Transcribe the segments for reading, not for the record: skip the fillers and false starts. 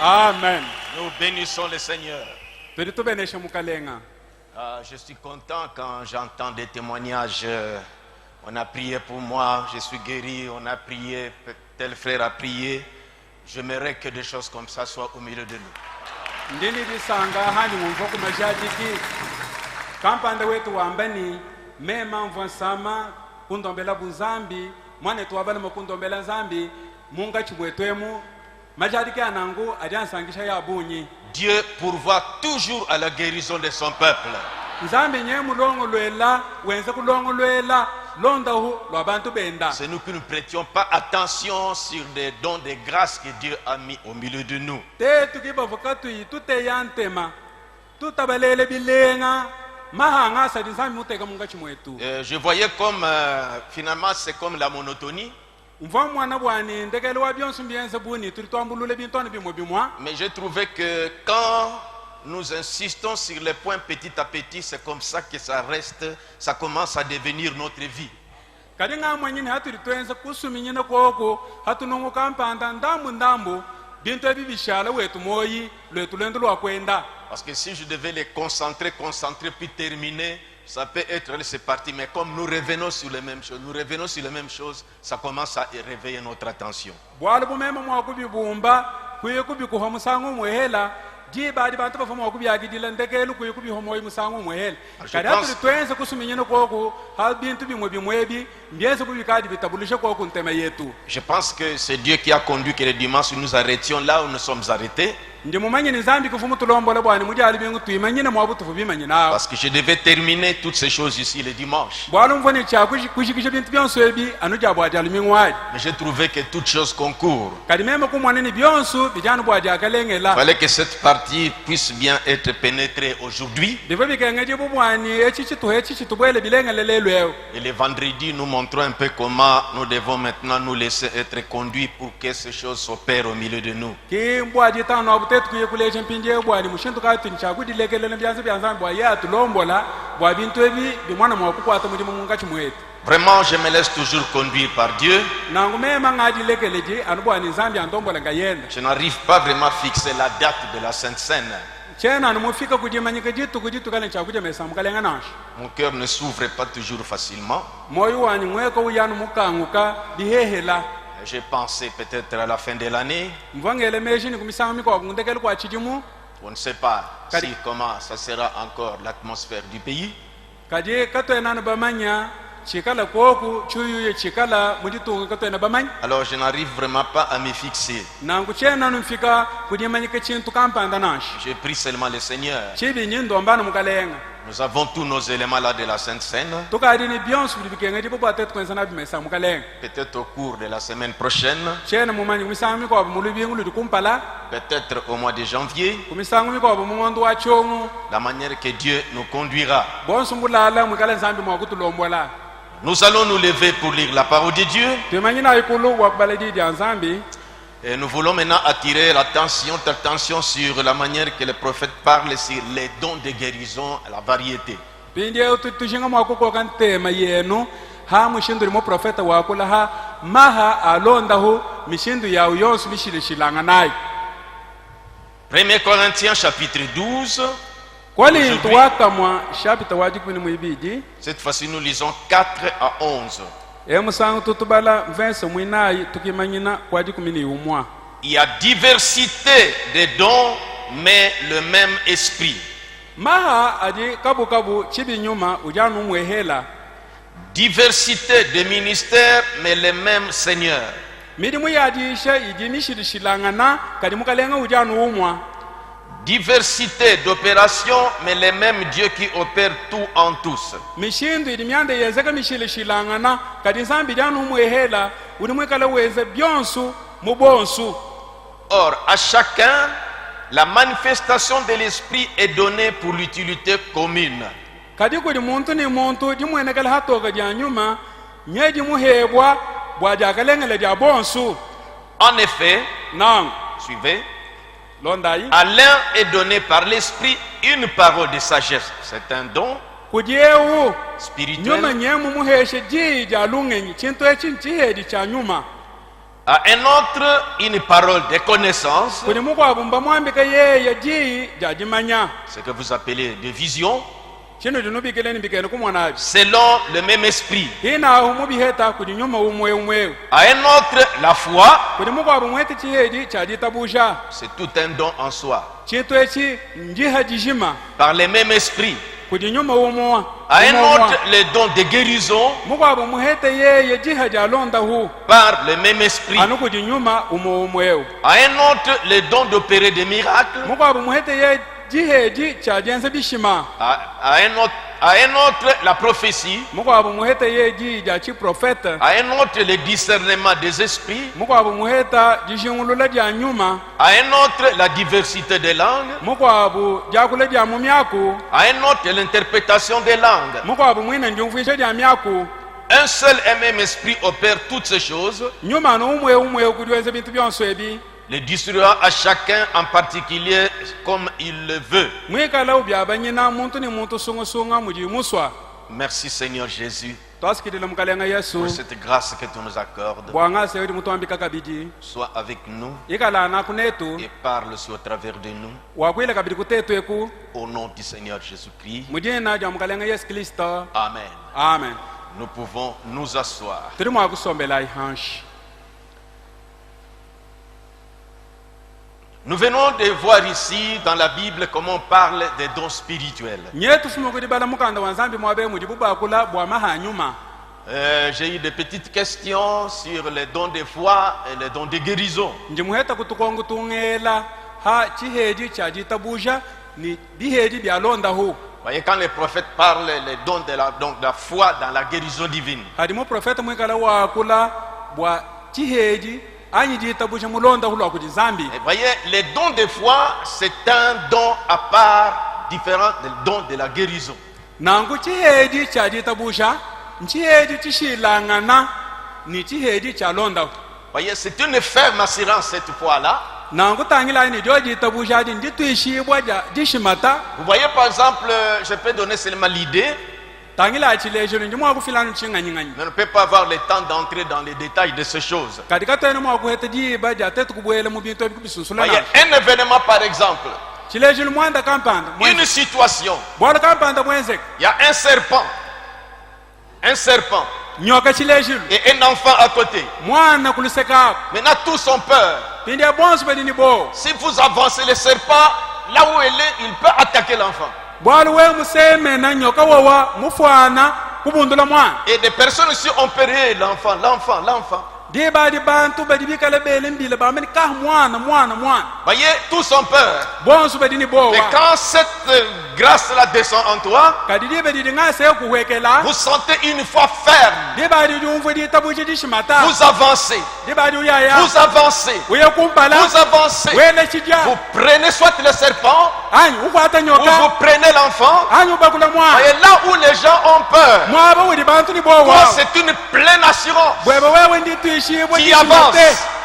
Amen. Nous bénissons le Seigneur. Je suis content quand j'entends des témoignages. On a prié pour moi, je suis guéri, on a prié, tel frère a prié. J'aimerais que des choses comme ça soient au milieu de nous. Kampande wetu wambani mema mvwansama kundombela buzambi mwane tuwabala makundombela zambi munga chibwetwemu majadike anangu ajansangisha ya bunyi. Dieu pourvoit toujours à la guérison de son peuple. Nzambi nyemu longo lwela wenze kulongo lwela londahu lwabantu benda. C'est nous qui ne prêtions pas attention sur des dons de grâce que Dieu a mis au milieu de nous. Te tukiba vokatu yitute yantema tutabalele bilenga. Je voyais comme finalement c'est comme la monotonie. Mais j'ai trouvé que quand nous insistons sur les points petit à petit, c'est comme ça que ça reste, ça commence à devenir notre vie. Parce que si je devais les concentrer puis terminer, ça peut être, c'est parti. Mais comme nous revenons sur les mêmes choses, ça commence à réveiller notre attention. Je pense que c'est Dieu qui a conduit que le dimanche nous arrêtions là où nous sommes arrêtés. Parce que je devais terminer toutes ces choses ici le dimanche. Mais j'ai trouvé que toutes choses concourent. Il fallait que cette partie puisse bien être pénétrée aujourd'hui. Et le vendredi, nous montrons un peu comment nous devons maintenant nous laisser être conduits pour que ces choses s'opèrent au milieu de nous. Vraiment, je me laisse toujours conduire par Dieu. Je n'arrive pas vraiment à fixer la date de la Sainte Seine. Mon cœur ne s'ouvre pas toujours facilement. J'ai pensé peut-être à la fin de l'année. On ne sait pas si comment ça sera encore l'atmosphère du pays. Alors je n'arrive vraiment pas à me fixer. J'ai pris seulement le Seigneur. Nous avons tous nos éléments là de la Sainte Seine. Peut-être au cours de la semaine prochaine. Peut-être au mois de janvier. La manière que Dieu nous conduira. Nous allons nous lever pour lire la parole de Dieu. Et nous voulons maintenant attirer l'attention sur la manière que le prophète parle sur les dons de guérison, la variété. Premier Corinthiens chapitre 12. Cette fois-ci nous lisons 4 à 11. Il y a diversité de dons, mais le même esprit. Diversité de ministères, mais le même Seigneur. Diversité d'opérations, mais le même Dieu qui opère tout en tous. Or, à chacun, la manifestation de l'esprit est donnée pour l'utilité commune. En effet, suivez. À l'un est donné par l'esprit une parole de sagesse. C'est un don spirituel. À un autre, une parole de connaissance, kuni mukwabumba mwambika yeye ji jajimanya ce que vous appelez de vision, chino dinubikileni bikene kumwana selon le même esprit. hina humubiheta kudi nyuma umwe À un autre, la foi, kudi mukwabu mwete chiheji chajitabusha c'est tout un don en soi. chintu echi njiha jishima Par le même esprit. kudi nyuma umwa À un autre, les dons de guérison, mukwabu muhete yeye jiha jalonda hu par le même esprit. anu kudi nyuma umwe À un autre, les dons d'opérer des miracles. mukwabu muhete ye jiheji chajense bishima À un autre, la prophétie. mukwabu muhete ye ji jachi profeta À un autre, le discernement des esprits. mukwabu muheta jishingulula dia nyuma À un autre, la diversité des langues. mukwabu jakula dia mumyaku À un autre, l'interprétation des langues. mukwabu mwina njumfisha dia myaku Un seul et même esprit opère toutes ces choses, nyuma no umwe kudiwenza bintu byonso ebi les distribuant à chacun en particulier comme il le veut. mwikala ubyabanyina muntu ni muntu sungusunga muji muswa Merci Seigneur Jésus twasikidile mukalenga yesu pour cette grâce que tu nous accordes. bwanga sewedi mutu wambika kabidi Sois avec nous ikalana kunetu et parle aussi au travers de nous. wakwile kabidi kutetu eku Au nom du Seigneur Jésus-Christ. mujina ja mukalenga yesu kristo Amen. amen Nous pouvons nous asseoir. turi mwakusombela ihanshi Nous venons de voir ici dans la Bible comment on parle des dons spirituels. nye tufuma kudi bala mukanda wa nzambi mwabe muji bubakula bwa mahanyuma J'ai eu des petites questions sur les dons de foi et les dons de guérison. njimuheta kutukongu tungela ha chiheji chajitabusha ni biheji byalonda hu Voyez, quand les prophètes parlent les dons de la foi dans la guérison divine, hadi mu profeta mwikala wakula bwa chiheji anyi jitabusha mulonda hu lwa kuti nzambi et voyez, les dons de foi, c'est un don à part différent des dons de la guérison. nangu chiheji chajitabusha nchiheji chishilangana ni chiheji chalonda hu Voyez, c'est une ferme assurance cette fois-là. nangu tangila ni jo jitabusha di njituishibwa ja jishimata Vous voyez, par exemple, je peux donner seulement l'idée, tangila chilejelo njimwakufilanu chinganyinganyi mais on ne peut pas avoir le temps d'entrer dans les détails de ces choses. katika tena mwakuheta jiba jatetu kubwela mu bintu ebikubisusula Voyez, nasho un événement par exemple, chilejelo mwanda kampanda une situation, bwala kampanda mwenzeka il y a un serpent nyoka chilejelo et un enfant à côté. mwana kulusekapo Maintenant, tous ont peur. pindi ya bonso bedini bo Si vous avancez le serpent, là où il est, il peut attaquer l'enfant. bwala we musemena nyoka wawa mufwana kubundula mwana Et des personnes aussi ont peur. L'enfant. diba di bantu bedi bikala bele mbila bameni kah mwana Voyez, tous ont peur. bonso bedini bo Mais quand cette grâce-là descend en toi, kadi dibe di ngase kuhwekela vous sentez une foi ferme. diba di umfu di tabuji di shimata Vous avancez. diba di uyaya Vous avancez. uye kumpala Vous avancez. wele chija Vous prenez soit le serpent anyi ukwata ou nyoka vous prenez l'enfant. anyi ubakula mwana Voyez, là où les gens ont peur, mwaba wedi bantu ni bo toi, wa c'est une pleine assurance. bweba wewe ndi tuishibwa Qui avance.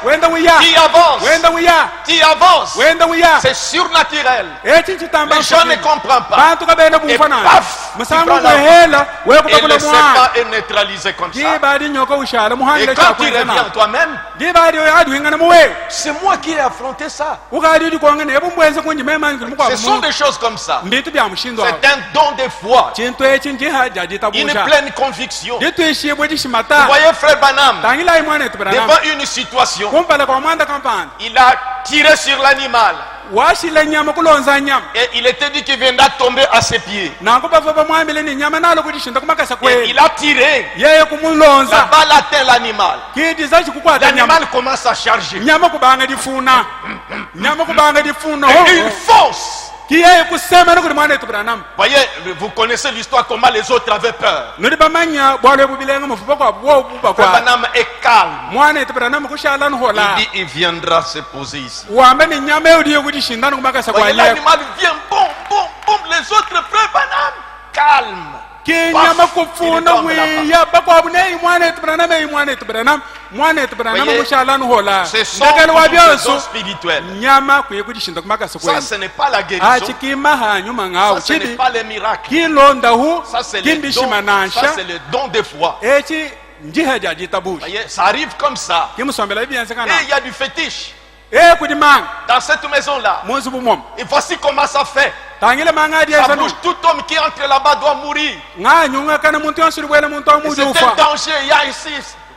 wenda uya Qui avance. wenda uya Qui avance. wenda uya C'est surnaturel. echi chitamba Les gens ne comprennent pas. bantu kabene Et bufana paf, musangu tu prends la- kwehela we Et kubakula le mwana serpent est neutralisé comme ça. diba di nyoka ushala Et muhandle quand tu reviens toi-même, diba di adi wingana muwe c'est moi qui ai affronté ça. ukadi di kwangene ebumbwenze kunji mema ngiri mukwa Ce sont des choses comme ça. mbitu bya mushindo C'est un don de foi. chintu echi njiha Une jajitabusha pleine conviction. Vous dituishibwe dishimata voyez frère Banham, tangila imwana etubrana devant une situation, kumpala kwa mwanda kampanda il a tiré sur l'animal. washile nyama kulonza nyama Et il était dit qu'il viendra tomber à ses pieds. nangu bava bamwambile ni nyama nalo kudishinda kumakasa Et kweli il a tiré. yeye La kumulonza balle atteint l'animal. kidiza chikukwata nyama L'animal commence à charger. nyama kubanga difuna nyama kubanga difuna Et il fonce. kiyeye kusema no kuli mwana etubrana Voyez, vous connaissez l'histoire, comment les autres avaient peur. nodi bamanya bwalo bubilenga mufuba kwa bwo buba Frère kwa Banham est calme. mwana etubrana kushala no hola Il dit il viendra se poser ici. wambe ni nyama yodi kudishinda no kumakasa kwa Voyez, yeye l'animal vient, boum, les autres frères Banham, calme. kinyama Paf, il kufuna tombe là-bas. wiya bakwa bune mwana etubrana mwana etubrana Voyez, kushala no hola Ce sont ndakali wa des dons byoso spirituels. nyama kuye kudishinda kumakasa Ça, kwa ce n'est pas la guérison. achikima hanyuma ngawo Ça, ce n'est chidi pas les miracles. kilonda hu Ça, c'est le don. kimbishimanansha Ça, c'est le don de foi. echi njiha ja jitabush Voyez, ça arrive comme ça. kimsombela bien Et sekana il y a du fétiche kudimang dans cette maison-là. musu bumom Et voici comment ça fait. tangile manga dia Ça sanu bouge, tout homme qui entre là-bas doit mourir. nga nyunga kana muntu yonsuri bwela muntu Et amuju c'est un ufa danger, il y a ici.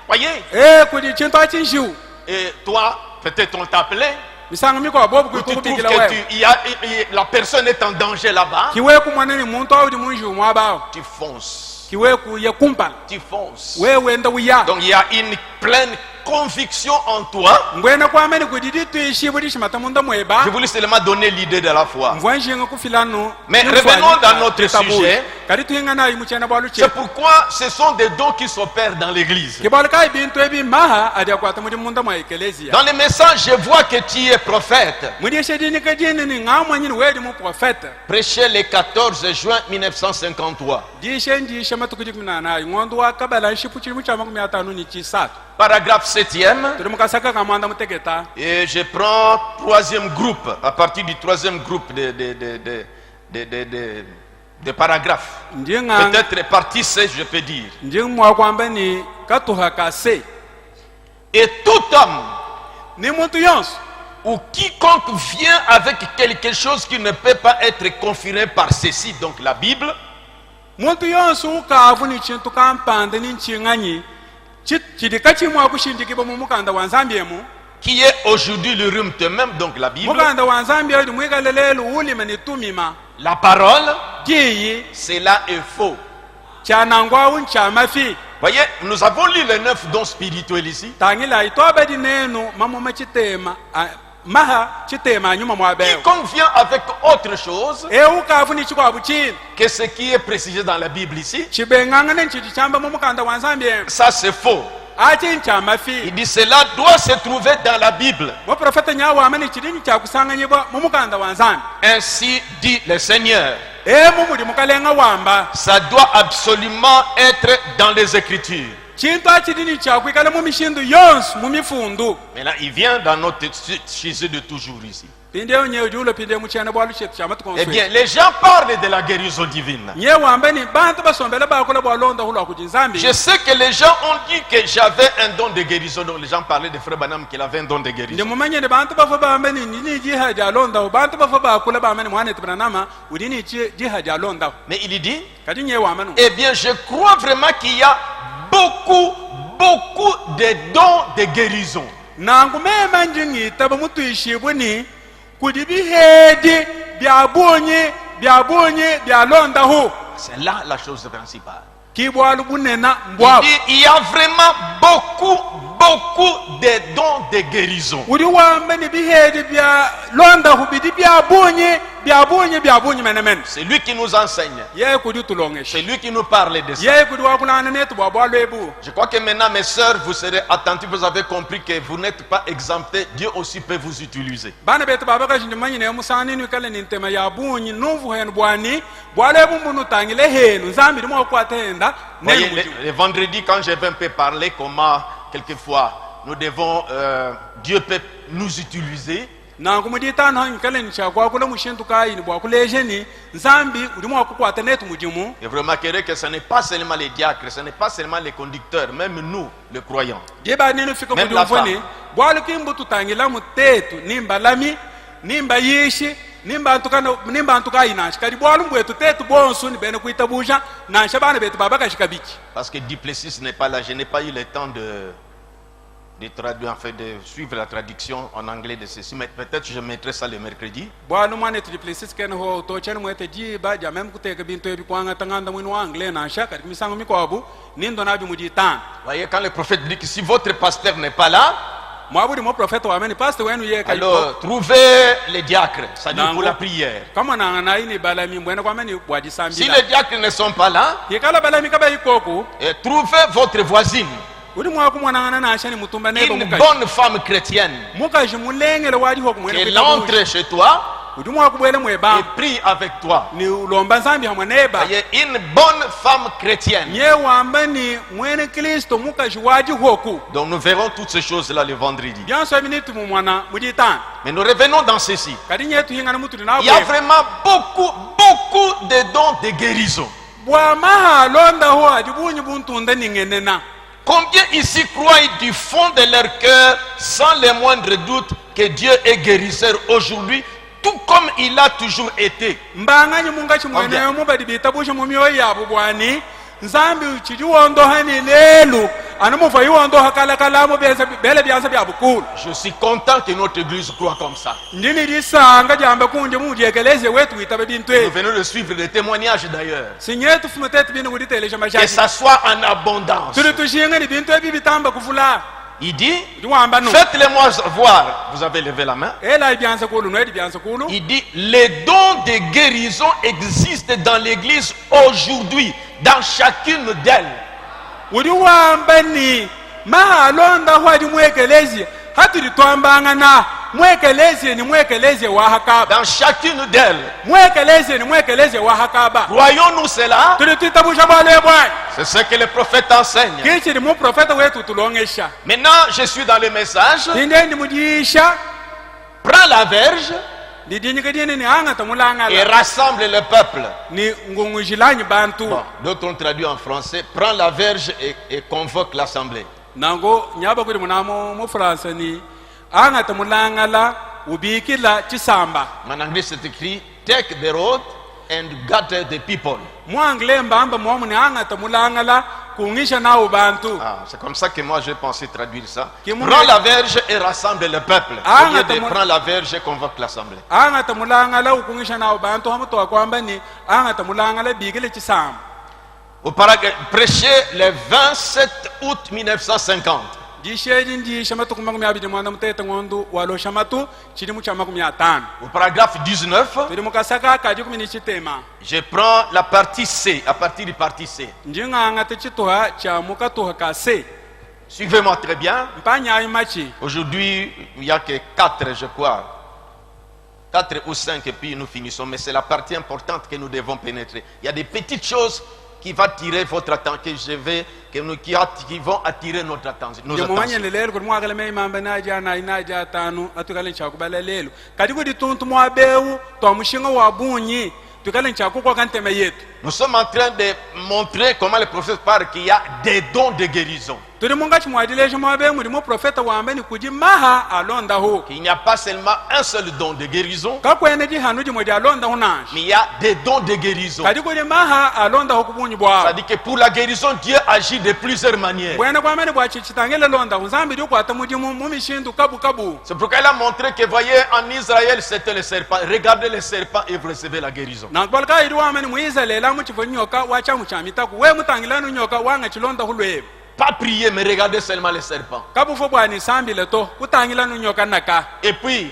Voyez. kudi chinto chinshiu Et toi, peut-être on t'appelait. misango miko bobu Ou tu trouves kutukubikila que wewe la personne est en danger là-bas. kiwe kumwana ni muntu awudi munju mwabao Tu fonces. kiwe kuye kumpala Tu fonces. wewe enda wiya Donc il y a une pleine conviction en toi. ngwena kwameni kudidi tuishibudi shimata munda mweba Je voulais seulement donner l'idée de la foi. mvwanshinga kufilano Mais revenons dans notre sujet. kadi tuinga nayi muchena bwalu C'est pourquoi ce sont des dons qui s'opèrent dans l'église. kibala kai bintu ebi maha adia kwata mudi munda mwa ekelezia Dans les messages, je vois que tu es prophète. mudi shedini kajini ni ngamwa nyini wedi mu profeta Prêché le 14 juin 1953. jishenji shamatu kujikuna nayi ngondo wa kabala shipu chiri muchama kumiatanu ni chisatu Paragraphe 7e. turi mukasaka kamanda mutegeta Et je prends troisième groupe, à partir du troisième groupe de paragraphes. njinga Peut-être partie 16, je peux dire. njingmwa kwamba ni katuha kase Et tout homme ni muntu yonso ou quiconque vient avec quelque chose qui ne peut pas être confirmé par ceci, donc la Bible, muntu yonso ukavu ni chintu kampande ni nchinganyi chidi kachimwa kushindikiba mu mukanda wa nzambiemu qui est aujourd'hui le rhume même, donc la Bible, mukanda wa nzambia udi mwikalelelo ulima ni tumima la parole, jiyi cela est faux. chanangwa unchamafi Voyez, nous avons lu les 9 dons spirituels ici. tangila itoba di nenu mamuma chitema maha chitema anyuma mwabeo Quiconque vient avec autre chose ukavu ni chikwabu chini que ce qui est précisé dans la Bible ici, chibenganga ni chidi chamba mu mukanda wa nzambiemu ça c'est faux. achi nchamafi Il dit cela doit se trouver dans la Bible. mu profeta nyawama ni chidi chakusanganyibwa mu mukanda wa nzambi Ainsi dit le Seigneur. mumudi mukalenga wamba Ça doit absolument être dans les Écritures. chintu achidini chakwikala mu mishindu yonse mu mifundu Mais là, il vient dans notre sujet de toujours ici. pinde onye julo pinde muchana bwalu chetu chamatu Eh konswe bien, les gens parlent de la guérison divine. nye wamba ni bantu basombela bakola bwalonda hulwa kujinzambi Je sais que les gens ont dit que j'avais un don de guérison. Donc les gens parlaient de Frère Branham qu'il avait un don de ndi guérison. mumanyene bantu bafo bambe ni jihadi alonda bantu bafo bakula bambe ni mwana tibranama udini jihadi alonda Mais il dit, kadi nye wamba no eh bien, je crois vraiment qu'il y a beaucoup de dons de guérison. nangu mema njingita bamutuyishibuni kudi bihedi byalonda hu C'est là la chose principale. kibwalu bunena Il mbwabu dit, il y a vraiment beaucoup de dons de guérison. udi wambe ni bihedi byalonda hu bidi byabunyi menemene C'est lui qui nous enseigne. ye kudi tulongesha C'est lui qui nous parle de ça. ye kudi wakulana netu bwabwalu ebu Je crois que maintenant, mes sœurs, vous serez attentifs. Vous avez compris que vous n'êtes pas exemptés. Dieu aussi peut vous utiliser. bana betu babakashindi manyine musanini kale ni ntema ya bunyi nuvu henu bwani bwalu ebu mbunu tangile henu nzambi limo kwata henda Voyez, nenu le vendredi, quand je vais un peu parler comment, quelquefois, nous devons, Dieu peut nous utiliser. nangu muditano hanyu kale ni chakwakula mushintu kayini bwakulejeni nzambi ulimo wakukwata netu mudimu Et vous remarquerez que ce n'est pas seulement les diacres, ce n'est pas seulement les conducteurs, même nous, les croyants. jeba ninu fika Même la mudimvoni femme. bwalu kimbu tutangila mutetu nimba lami nimba yishi nimba antuka inashi kadi bwalu mbwetu tetu bonsu ni bene kuitabusha nansha bana betu babakashika bichi Parce que Duplessis n'est pas là. Je n'ai pas eu le temps de traduire, enfin, de suivre la traduction en anglais de ceci. Mais peut-être je mettrai ça le mercredi. bwalu mwane tujiplisis kene ho to chen mwete jiba jamem kuteka bintu ebi kwanga tanganda mwinu wa angle nansha kadi misango mikwabu nindo nabi muditano Voyez, quand le prophète dit que si votre pasteur n'est pas là, mwabudi mo profeta wameni pastor wenu ye kaliko alors trouvez les diacres, c'est-à-dire pour la prière. kama nangana ini balami mbwene kwameni Si bwadisambila les diacres ne sont pas là, yekala balami kaba ikoku trouvez votre voisine, udi mwaku mwanangana nashani mutumba nebo une mukaji bonne femme chrétienne, mukaji mulengele wadi hoku mwene qu'elle kuitabushi entre chez toi udi mwaku bwele et mweba prie avec toi. ni ulomba nzambi hamwe neba Voyez, une bonne femme chrétienne. nye wamba ni mwene kristo mukaji wadi hoku Donc nous verrons toutes ces choses-là le vendredi. byanso biniti mu mwana muditano Mais nous revenons dans ceci. kadi nye tuhingana mutuli Il y a nabwe vraiment beaucoup de dons de guérison. bwa maha londa ho adibunyi buntunda ningenena Combien ici croient du fond de leur cœur, sans le moindre doute, que Dieu est guérisseur aujourd'hui, tout comme il a toujours été. Mbanganye munga chimwene mubadi bitabusha mu myoyo yabo bwani nzambi chijiwondo hani lelu anamuva yiwondo hakala kalamo bele byanza bya bukulu. Je suis content que notre église croit comme ça. Ndini lisanga jambe kunje mudiekeleze wetu itabe bintu. Nous venons de suivre des témoignages d'ailleurs. Sinyetu fumutete binu kuditelesha Que mashaki. ça soit en abondance. Tuli tushinga ni bintu ebi bitamba kuvula. Il dit, Ndiwamba no. faites-les-moi voir. Vous avez levé la main. Ela byanza kulu no edi byanza kulu. Il dit, les dons de guérison existent dans l'église aujourd'hui, dans chacune d'elles. Udiwamba ni mahalonda hwadi mwekelezi hatuli twambanga na mwekelezi ni mwekelezi wa hakaba. Dans chacune d'elles. Mwekelezi ni mwekelezi wa hakaba. Croyons-nous cela? Tuli tutabusha bale bwana. C'est ce que le prophète enseigne. Kichi ni mu profeta wetu tulongesha. Maintenant, je suis dans le message. Ndende ni mudisha. Prends la verge Ndidinyika dini ni anga tamulanga et rassemble le peuple. ni ngungujilani bantu. Bon, d'autres ont traduit en français. Prends la verge et convoque l'assemblée. Nango nyaba kuri munamo mu France ni anga tamulanga la ubikila chisamba. En anglais, c'est écrit take the road and gather the people. Mu anglais mbamba mu ni anga tamulanga la kungisha nao bantu. Ah, c'est comme ça que moi j'ai pensé traduire ça. Qui m'a- Prends la verge et rassemble le peuple. Ah, Au lieu de attends, moi- prends la verge et convoque l'assemblée. Anga tamulanga la ukungisha nao bantu hamuto kwamba ni anga tamulanga la bigile chisamba. Au paragraphe, prêché le 27 août 1950. Jisheji ndisha matu kumakumi abidi mwana mutete ngondu walosha matu chiri mu chama kumi atano. Au paragraphe 19, Tuli mukasaka kaji kumi ni chitema. je prends la partie C, à partir du partie C. Njinganga tichituha cha mukatuha ka se. Suivez-moi très bien. Mpanya imachi. Aujourd'hui, il n'y a que 4, je crois. 4 ou 5 et puis nous finissons. Mais c'est la partie importante que nous devons pénétrer. Il y a des petites choses qui vont attirer votre attention, qui vont attirer notre attention. Nos Yo mwanya attentions. lelelo kuti mwakale mai mamba naja na inaja atano atukale nchakubala lelo. Kadi kuti tuntu mwabeu twa mushinga wa bunyi tukale nchakukwa kanteme yetu. Nous sommes en train de montrer comment le prophète parle qu'il y a des dons de guérison. Tuli munga chimwadilesha mwabeu muri mu profeta wambe ni kuji maha alonda ho. Qu'il n'y a pas seulement un seul don de guérison, Kakwene ji hanuji mwadi alonda hunanshi. mais il y a des dons de guérison. Kadi kuti maha alonda ho kubunyi bwa. C'est-à-dire que pour la guérison, Dieu agit de plusieurs manières. Bwena kwamene bwa chichitangele londa uzambi dio kwata muji mu mishindu kabu kabu. C'est pourquoi il a montré que, voyez, en Israël, c'était le serpent. Regardez le serpent et vous recevez la guérison. Nakbalka iri wamene muizalela mu chifo nyoka wacha mu chamitaku. We mutangilano nyoka wanga chilonda hulwebe. Pas prier, mais regardez seulement le serpent. Kabufo bwani sambi leto kutangilano nyoka naka. Et puis,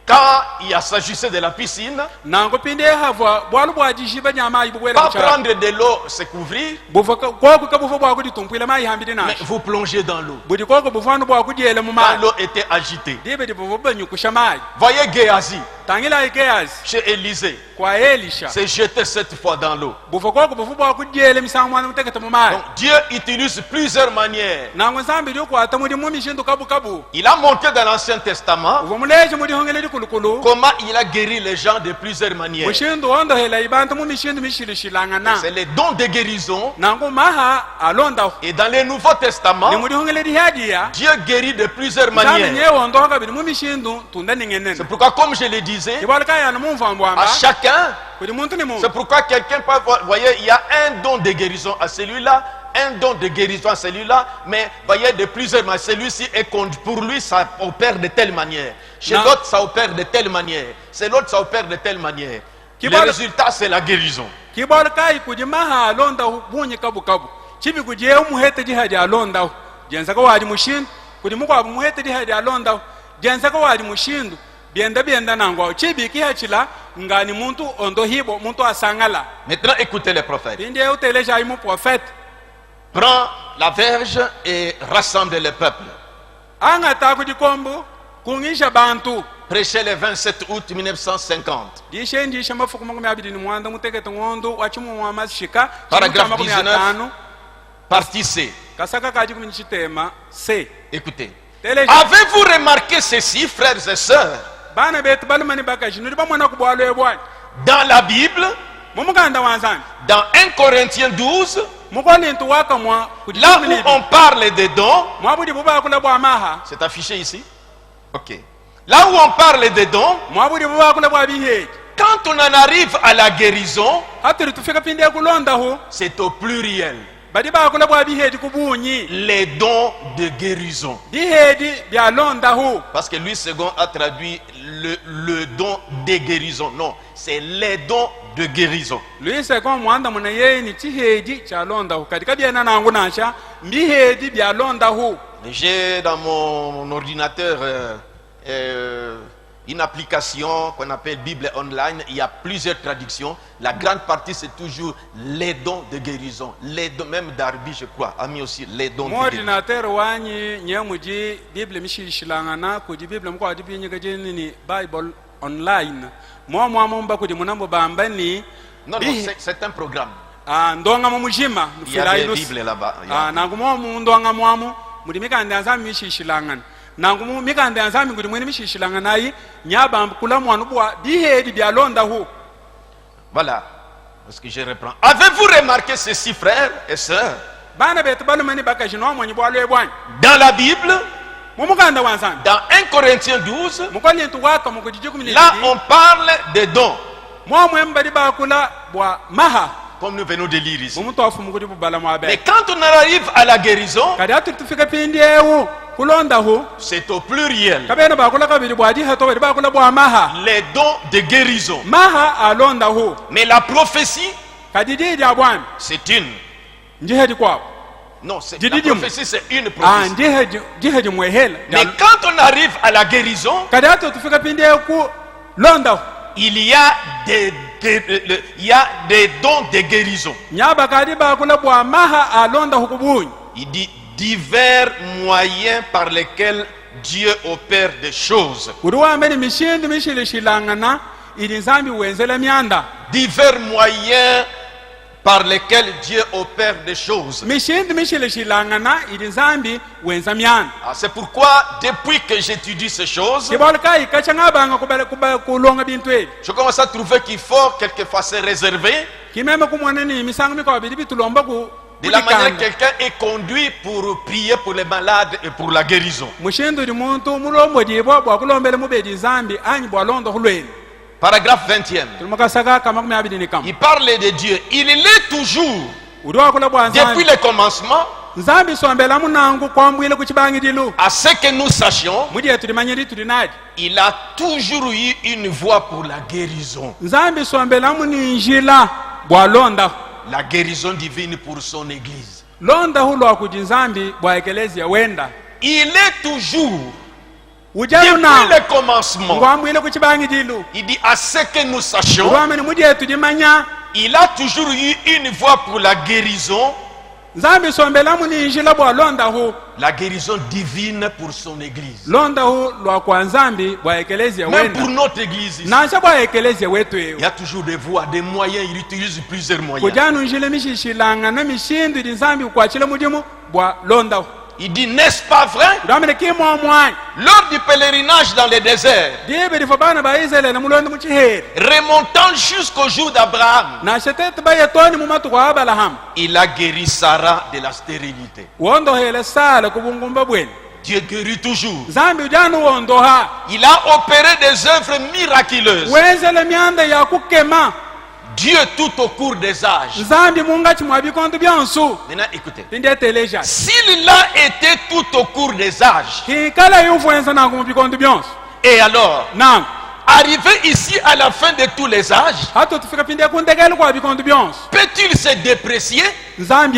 quand il s'agissait de la piscine, Nango pinde havwa bwalu bwaji shiba nyama ibwela pas cha. prendre de l'eau, se couvrir, Bufo koko kabufo bwa kudi tumpwila mai hambidi mais na. vous plongez dans l'eau. Budi koko bufano bwa kudiele mu Quand mai. l'eau était agitée. Dibe di bufo banyu kushamai. Voyez Géasi, Tangila ikeas chez Élisée, kwa Elisha. s'est jeté 7 fois dans l'eau. Bufo koko bufo bwa kudiele misango mwana mutekete mu mai. Donc Dieu utilise plusieurs manières. Nango sambi dio kwata mudi mu mishindu kabu kabu. Il a montré dans l'Ancien Testament Bufo muleje mudi hongele di kulukulu. comment il a guéri les gens de plusieurs manières. Mushindu ondo hela ibanta mu mishindu mishilishilangana. C'est les dons de guérison. Nango maha alonda. Et dans le Nouveau Testament, Ni mudi hongele di hadia. Dieu guérit de plusieurs Zambi manières. nyewe ondo kabidi mu mishindu tunda ningenene. C'est pourquoi, comme je le disais, Kibalka yana mu mfambo à amba. chacun, Kudi muntu ni mu. c'est pourquoi quelqu'un peut voir, voyez, il y a un don de guérison à celui-là, un don de guérison à celui-là, mais voyez, de plusieurs manières. Celui-ci est pour lui, ça opère de telle manière. Chez Non. l'autre, ça opère de telle manière. C'est l'autre, ça opère de telle manière. Qui Le parle- résultat, c'est la guérison. Kibalka kudi maha alonda bunyi kabu kabu. Chibi kudi ye muhete di hadia alonda. Jenza ko wadi mushindu. Kudi muko abu muhete di hadia alonda. Jenza ko wadi mushindu. Bienda nango. Chibi ki hachila ngani muntu ondo hibo muntu asangala. Maintenant, écoutez le prophète. Pinde uteleja imu prophète. Prends la verge et rassemble le peuple. Anga ta kudi kombu kungisha bantu. Prêché le 27 août 1950. Dishe ndisha mafuku makumi abidi ni mwanda mutekete ngondo wachimu wa masishika. Paragraphe Chimu 19. Partie C. Kasaka kaji kumi nchitema se. Écoutez. Teleja. Avez-vous remarqué ceci, frères et sœurs? Bana betu balumani bakaji nuri bamwana kubwalo ebwani. Dans la Bible, Mumuganda wanzani. dans 1 Corinthiens 12, mukolintu waka mwa Là où on parle des dons, mwabudi buba kula bwa maha c'est affiché ici. Ok. Là où on parle des dons, mwabudi buba kula bwa biheji quand on en arrive à la guérison, haturi tufika pindi kulonda ho c'est au pluriel. badi ba kula bwa biheji kubunyi Les dons de guérison. biheji bya londa ho Parce que Louis II a traduit le don de guérison. Non, c'est les dons de guérison. luise ko mwanda muna yeni chiheji cha londa ho katika byana nangu nasha biheji bya londa ho. J'ai dans mon ordinateur une application qu'on appelle Bible Online. Il y a plusieurs traductions. La grande partie, c'est toujours les dons de guérison. Les dons, même Darby, je crois, a mis aussi les dons de guérison. Ordinateur wanyi nyemuji Bible mishishilangana kuji Bible mko adibi nyegajeni ni Bible Online. Mwa mumba kuji munambo bambani. Non, c'est un programme. Ndonga mumujima. Il y a des Bibles là-bas. Nangu mwa ndonga mwamu. Mudimika ndianzami mishishilangana. Nangu mika ndianzami kudi mwini mishishilangana yi. Nyaba kula mwanubwa bihedi bialonda hu. Voilà. Parce que je reprends. Avez-vous remarqué ceci, frères et sœurs? Dans la Bible, dans 1 Corinthiens 12, là on parle des dons. Comme nous venons de lire ici. Mais quand on arrive à la guérison, c'est au pluriel. Les dons de guérison. Mais la prophétie, c'est une. Non, la prophétie, c'est une prophétie. Mais quand on arrive à la guérison, il y a des dons de guérison. Il dit divers moyens par lesquels Dieu opère des choses. Divers moyens par lesquels Dieu opère des choses. C'est pourquoi, depuis que j'étudie ces choses, je commence à trouver qu'il faut quelquefois se réserver. De la manière quelqu'un est conduit pour prier pour les malades et pour la guérison. Paragraphe 20e. Il parle de Dieu. Il est toujours, depuis le commencement, à ce que nous sachions, il a toujours eu une voie pour la guérison. La guérison divine pour son église. Il est toujours, depuis le commencement, il dit à ce que nous sachions, il a toujours eu une voie pour la guérison. La guérison divine pour son église. Même pour notre église ici, il y a toujours des voies, des moyens. Il utilise plusieurs moyens. Il dit, n'est-ce pas vrai? Lors du pèlerinage dans le désert, remontant jusqu'au jour d'Abraham, il a guéri Sarah de la stérilité. Dieu guérit toujours. Il a opéré des œuvres miraculeuses. Dieu tout au cours des âges. Maintenant écoutez. S'il a été tout au cours des âges, et alors, arrivé ici à la fin de tous les âges, peut-il se déprécier en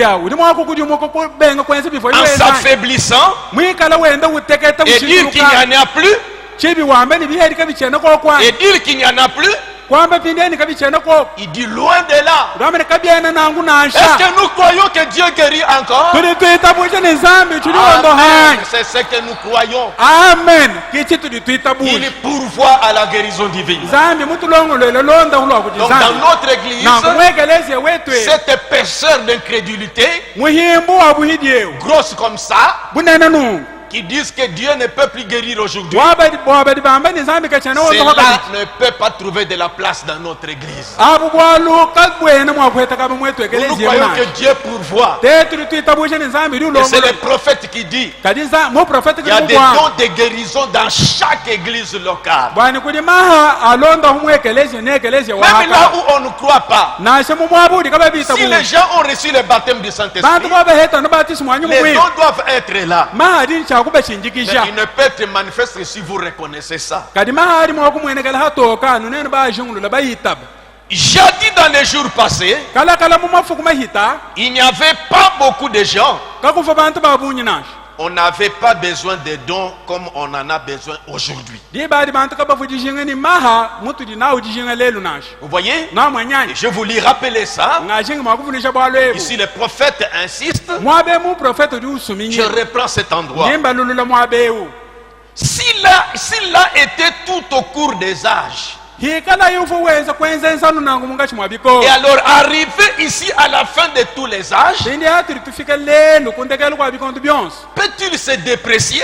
s'affaiblissant et dire qu'il n'y en a plus, et dire qu'il n'y en a plus? Il dit loin de là. Est-ce que nous croyons que Dieu guérit encore? Amen. C'est ce que nous croyons. Amen. Il pourvoit à la guérison divine. Donc dans notre église, cette épaisseur d'incrédulité, grosse comme ça, qui disent que Dieu ne peut plus guérir aujourd'hui, cela cela ne peut pas trouver de la place dans notre église. Nous croyons que Dieu pourvoit. Et c'est le prophète qui dit il y a des dons de guérison dans chaque église locale. Même là où on ne croit pas, si les gens ont reçu le baptême du Saint-Esprit, les dons doivent être là. Mais il ne peut être manifeste si vous reconnaissez ça. J'ai dit dans les jours passés, il n'y avait pas beaucoup de gens. On n'avait pas besoin de dons comme on en a besoin aujourd'hui. Vous voyez? Et je voulais rappeler ça. Ici, le prophète insiste. Je reprends cet endroit. S'il a été tout au cours des âges, et alors arrivé ici à la fin de tous les âges, peut-il se déprécier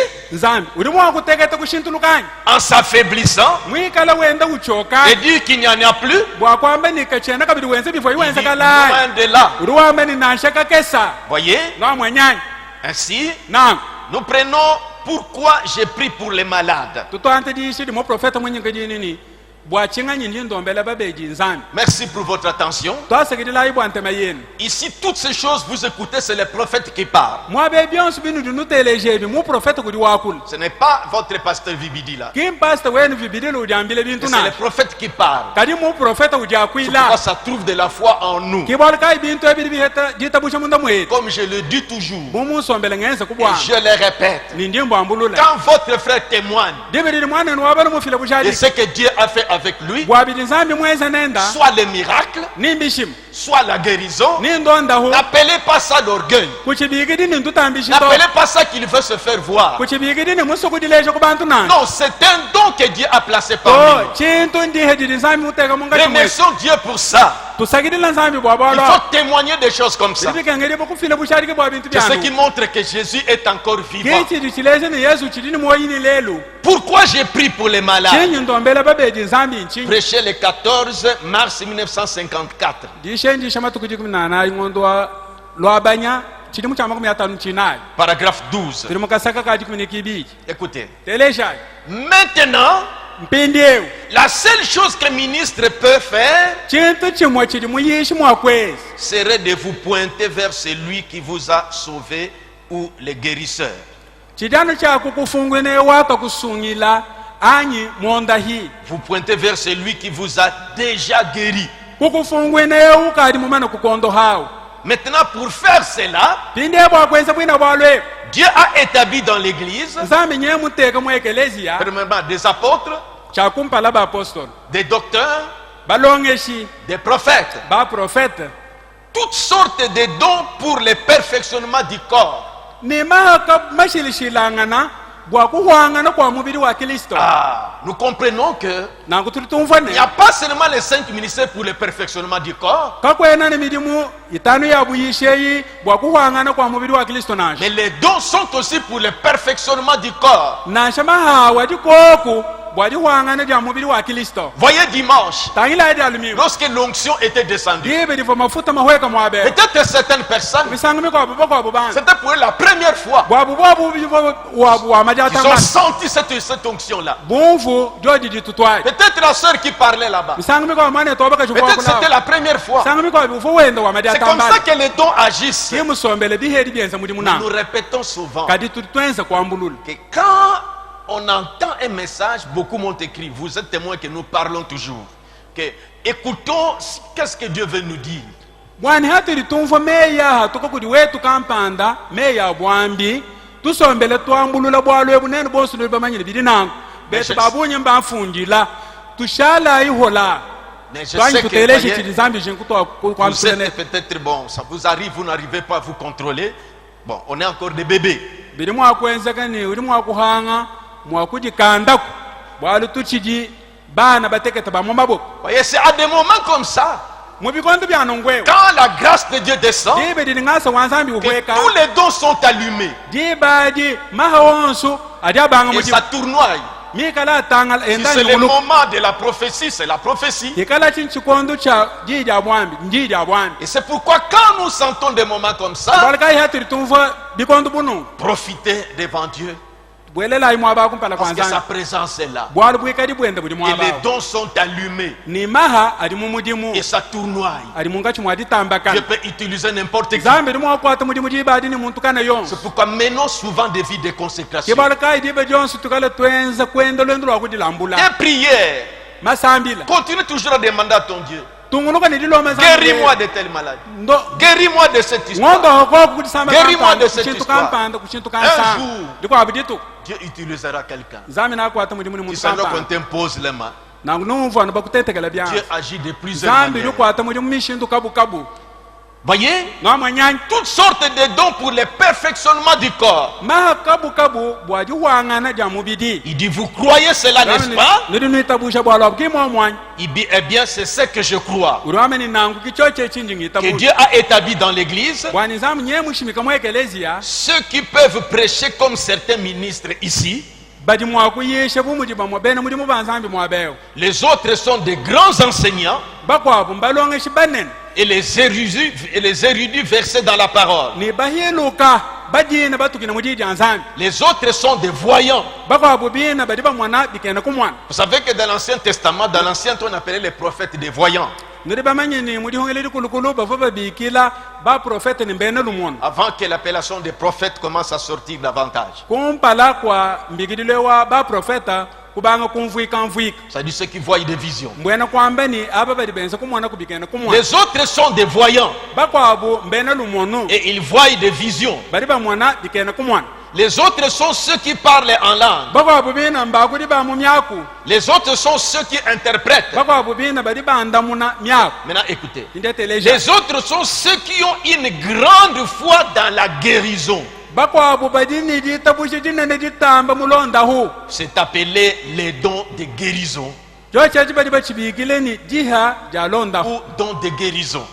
en s'affaiblissant et dire qu'il n'y en a plus? Loin de là. Voyez? Ainsi, nous prenons pourquoi j'ai pris pour les malades. Merci pour votre attention. Ici, toutes ces choses, vous écoutez, c'est le prophète qui parle. Ce n'est pas votre pasteur Vibidi là. C'est le prophète qui parle. Pourquoi ça trouve de la foi en nous. Comme je le dis toujours, et je le répète, quand votre frère témoigne de ce que Dieu a fait avec lui, soit le miracle, soit la guérison, n'appelez pas ça l'orgueil. N'appelez pas ça qu'il veut se faire voir. Non, c'est un don que Dieu a placé parmi nous. Remercions Dieu pour ça. Il faut témoigner des choses comme ça. C'est ce qui montre que Jésus est encore vivant. Pourquoi j'ai pris pour les malades? Prêché le 14 mars 1954. Paragraphe 12. Écoutez. Maintenant, la seule chose qu'un ministre peut faire serait de vous pointer vers celui qui vous a sauvé ou le guérisseur. Vous pointez vers celui qui vous a déjà guéri. Maintenant, pour faire cela, Dieu a établi dans l'église, premièrement, des apôtres, des docteurs, des prophètes, toutes sortes de dons pour le perfectionnement du corps. Nous comprenons que il n'y a pas seulement les 5 ministères pour le perfectionnement du corps, mais les dons sont aussi pour le perfectionnement du corps. Voyez dimanche, lorsque l'onction était descendue, peut-être certaines personnes, c'était pour la première fois qu'ils ont senti cette onction-là. Peut-être la sœur qui parlait là-bas, peut-être c'était la première fois. C'est comme ça que les dons agissent. Nous répétons souvent que quand on entend un message, beaucoup m'ont écrit, vous êtes témoins que nous parlons toujours, que écoutons qu'est-ce que Dieu veut nous dire. Mais je sais que vous êtes peut-être bon, ça vous arrive, vous n'arrivez pas à vous contrôler. Bon, on est encore des bébés. Voyez, c'est à des moments comme ça mubikondo bya nongwe Quand la grâce de Dieu descend, dibe diningasa wanzambi que ukweka tous les dons sont allumés dibaji mahawonsu adiabanga et muji ça tournoie. mikala tangal Si c'est le moment de la prophétie, c'est la prophétie. ikala chinchikondo cha jija bwambi njija bwambi Et c'est pourquoi quand nous sentons des moments comme ça, balkai hatiri tumva bikondo bunu profitez devant Dieu. bwelela imwa ba kumpala Parce que sa kwanza présence est là. bwalu bwikadi bwende budi Et mwa les ba dons sont allumés. ni maha adi mumudimu Et ça tournoie. adi munga chimwa ditambaka Dieu peut utiliser n'importe qui. zambi dimwa kwata mudimu jibadi ni muntu kana yon C'est pourquoi menons souvent des vies de consécration. kibalkai dibe jonsu tukala twenza kwenda lwendo lwa kudilambula Et prière. masambila Continue toujours à demander à ton Dieu. tungunuka ni diloma Guéris-moi de telle maladie. ndo Guéris-moi de cette histoire. ngondo hoko kudisamba Guéris-moi de cette kushintu histoire. kampanda kushintu Un kansa jour. diko abiditu Dieu utilisera quelqu'un. zami na kwata mudimu ni Tu muntu sais qu'on kampanda t'impose les mains. nangu numva no bakutetekela bya Dieu agit de plusieurs zambi manières. likwata mudimu mishintu kabu kabu Voyez, no manyanya toutes sortes de dons pour le perfectionnement du corps. maha kabu kabu bwaji wangana ja mubidi Il dit, vous croyez cela, n'est-ce pas? nidi nuitabusha bwalo bwimo mwanya Il dit, eh bien, c'est ce que je crois. urwame ni nangu kichoche chinji Que ngitabu Dieu a établi dans l'église. bwani zamu nye mushimika mu ekelezia Ceux qui peuvent prêcher comme certains ministres ici, badi mwakuyishe bumuji bamwe bene mudi mubanzambi mwabeo les autres sont des grands enseignants bakwabu mbalongeshi banene et les érudits versés dans la parole. ni bahiluka bajina batukina mujiji anzambi Les autres sont des voyants. bakwabu bina badi bamwana bikena kumwana Vous savez que dans l'Ancien Testament, dans l'Ancien, on appelait les prophètes des voyants. nidi bamanyini mudi hongele likulukulu bafo babikila ba profete ni mbene lumwono Avant que l'appellation des prophètes commence à sortir davantage. kumpala kwa mbikidilewa ba profeta kubanga kumvuika C'est-à-dire ceux qui voient des visions. mbwena kwamba ni aba badi benza kumwana kubikena kumwana Les autres sont des voyants bakwabu mbene lumwono et ils voient des visions. badi bamwana bikena kumwana Les autres sont ceux qui parlent en langue. bakwabu bina mbakudi ba mu myaku Les autres sont ceux qui interprètent. bakwabu bina badi bandamuna myaku Maintenant, écoutez. ndeteleja Les autres sont ceux qui ont une grande foi dans la guérison. bakwabu badini ditabushi dinene ditamba mulonda hu C'est appelé les dons de guérison jochaji badi bachibikileni jiha ja londa hu ou dons de guérison.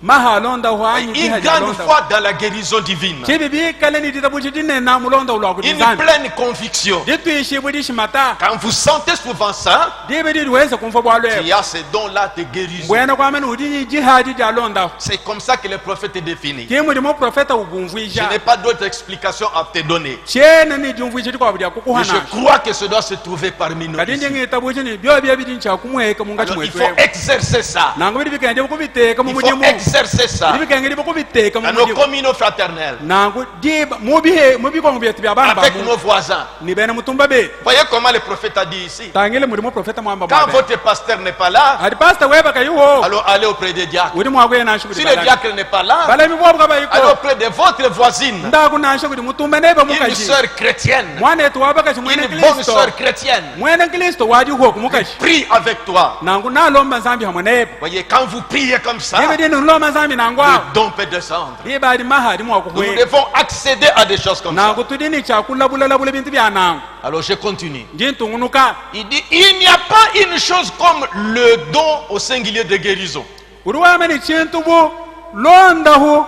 maha londa hu anyi Une jiha ja grande londa hu foi dans la guérison divine. chibi bikaleni ditabushi dinena mulonda hu Une lwakudizana pleine conviction. ditwishi budi shimata Quand vous sentez souvent ça, dibe diweza kumfa il bwalwe y a ces dons-là de guérison. bwena kwamene udini jiha ji ja londa hu C'est comme ça que le prophète est défini. kimudi mu profeta Je ubumvuisha n'ai pas d'autre explication à te donner. chene ni jumvuisha tikwabu dia Mais je kukuhana crois que ce doit se trouver parmi nous. kadindi Ici. ngitabushi ni byo bya bidi ncha kumweka munga Alors, il faut chimwetwe exercer ça. nango bidi bikanje bukubiteka mu Il faut mudimu exercer ça bibikenge bukubiteka mu dans nos mudimu communautés fraternelles, nangu diba mubihe mubikongo byetu bya bana avec bamu nos voisins. ni bene mutumba be Voyez comment le prophète a dit ici. tangile muri mu profeta mwamba Quand mwabe votre pasteur n'est pas là, adi pastor weba kayuho alors allez auprès des diacres. uri mwagwe na shukuri Si le diacre n'est pas là, bala mi bwabwa allez bayiko auprès de votre voisine, ndaku na shukuri mutumba neba une mukaji sœur chrétienne, mwana etu wabaka shi mwene une bonne kristo sœur chrétienne. mwene kristo waji ho kumukaji Prie avec toi. nangu nalomba nzambi hamwe neba Voyez, quand vous priez comme ça, dibe dini nlomba nzambi nangwa le don peut descendre. dibe adi maha adi Nous mwakuhwe devons accéder à des choses comme ça. nangu tudini chakula bulala bule bintu bya nangu Alors je continue. njintungunuka Il dit, il n'y a pas une chose comme le don au singulier de guérison. uri wamene chintu bu londa hu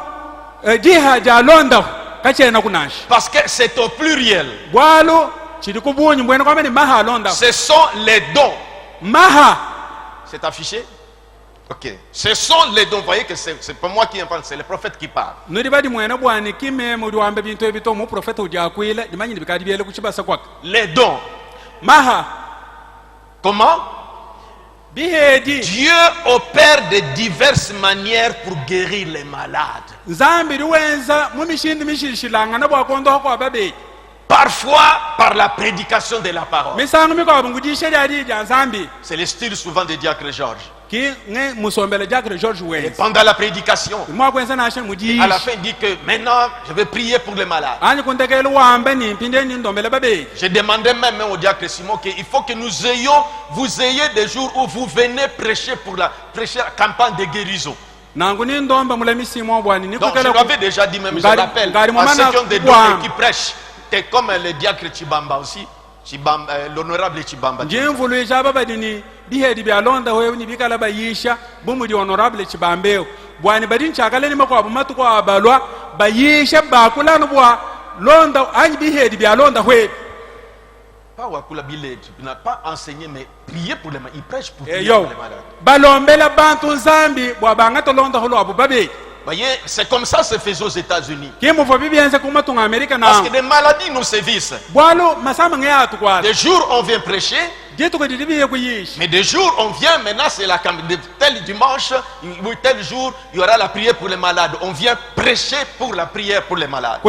jiha ja londa hu kachena kunashi Parce que c'est au pluriel. bwalo chiri kubunyi mbwene kwamene maha londa hu Ce sont les dons. maha C'est affiché? Ok. Ce sont les dons. Vous voyez que c'est pas moi qui invente, c'est le prophète qui parle. nuri badi mwene bwani kime muri wambe bintu ebito mu profeta ujakwile dimanyini bikadi byele kuchibasa kwaka Les dons. maha Comment? bihedi Dieu opère de diverses manières pour guérir les malades. nzambi riwenza mu mishindi mishishilanga na bwakondo hako ababe Parfois par la prédication de la parole. misango mikwabu ngudishe lyadi ja nzambi C'est le style souvent de Diacre Georges. ki nge musombele jakre George Et wenza pendant la prédication, mwakwenza nashe mudishi à la fin, il dit que maintenant, je vais prier pour les malades. ani kuntekele wambe ni mpinde ni ndombele babe J'ai demandé même au diacre Simon qu'il faut que vous ayez des jours où vous venez prêcher prêcher la campagne de guérison. nangu ni ndomba mula misimo bwani ni Donc je kukele l'avais déjà dit même, je Ngari- rappelle ngari à mwana ceux qui ont des dons kwa- et qui prêchent. C'est comme le diacre Chibamba aussi. l'honorable Chibamba. njimvulu ijaba badini bihedi byalonda hoyo ni bikala bayisha bumudi honorable Chibambeo bwani badin chakale ni makwa bumatu kwa abalwa bayisha bakulanu bwa londa anyi bihedi byalonda hoyo Pas Wakula Biled, il n'a pas enseigné, mais prier pour les malades. Il prêche pour prier pour les malades. Balombela bantu zambi bwa banga to londa holo abu babe. Voyez, c'est comme ça que se fait aux États-Unis. Parce que des maladies nous sévissent. Des jours on vient prêcher, mais des jours on vient, maintenant c'est la tel dimanche ou tel jour, il y aura la prière pour les malades. On vient prêcher pour la prière pour les malades.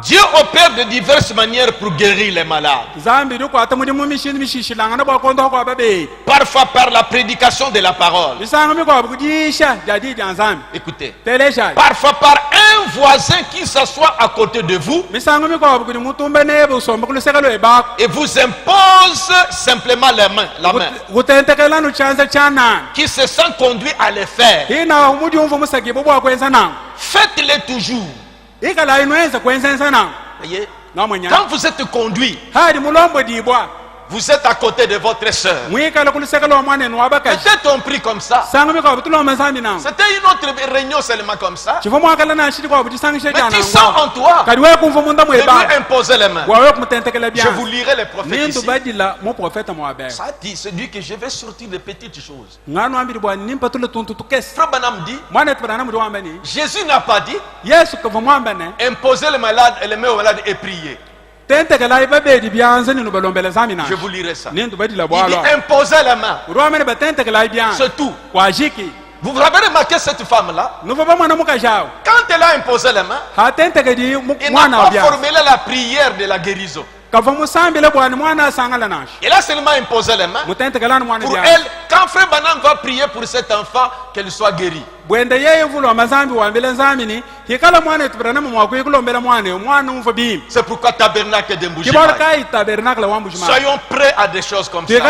Dieu opère de diverses manières pour guérir les malades. Parfois par la prédication de la parole. Écoutez. Parfois par un voisin qui s'assoit à côté de vous et vous impose simplement la main. Qui se sent conduit à le faire. Faites-le toujours. Voyez, quand vous êtes conduit, vous êtes à côté de votre soeur. Peut-être on prie comme ça. C'était une autre réunion seulement comme ça. Mais tu sens en toi de lui imposer les mains. Je vous lirai les prophètes ici. Ça dit, c'est dit que je vais sortir de petites choses. Frère Branham dit, Jésus n'a pas dit imposer les malades et les mains aux malades et prier. Je vous lirai ça. Il dit imposer la main. C'est tout. Vous avez remarqué cette femme-là? Quand elle a imposé la main, elle n'a pas formulé la prière de la guérison. Elle a seulement imposé les mains. Pour elle, quand Frère Branham va prier pour cet enfant, qu'elle soit guérie. C'est pourquoi tabernacle est de Mbujimaï. Soyons prêts à des choses comme ça. Quand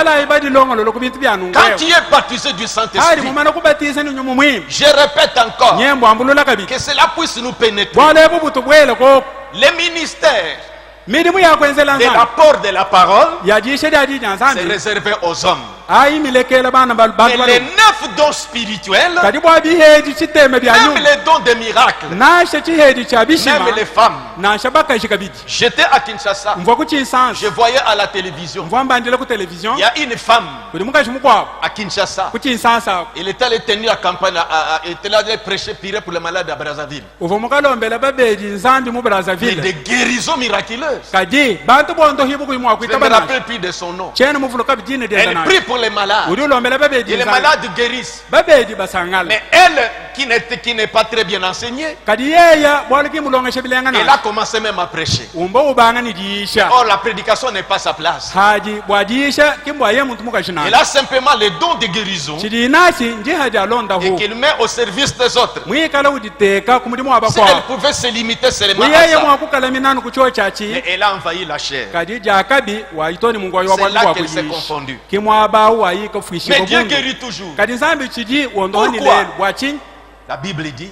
tu es baptisé du Saint-Esprit, je répète encore, que cela puisse nous pénétrer. Les ministères de l'apport de la parole, c'est réservé aux hommes. Mais les 9 dons spirituels, même les dons des miracles, même les femmes. J'étais à Kinshasa, je voyais à la télévision, il y a une femme à Kinshasa, elle était allée tenir la campagne, elle était allée prêcher prier pour les malades à Brazzaville. Mais des guérisons miraculeuses. Je ne me rappelle plus de son nom. Elle prie pour les malades. Et les malades guérissent. Mais elle, qui n'est pas très bien enseignée, elle a commencé même à prêcher. Or, la prédication n'est pas sa place. Elle a simplement les dons de guérison et qu'elle met au service des autres. Si elle pouvait se limiter seulement à ça, mais elle a envahi la chair. C'est là qu'elle s'est confondue. Mais Dieu guérit toujours. Pourquoi? La Bible dit,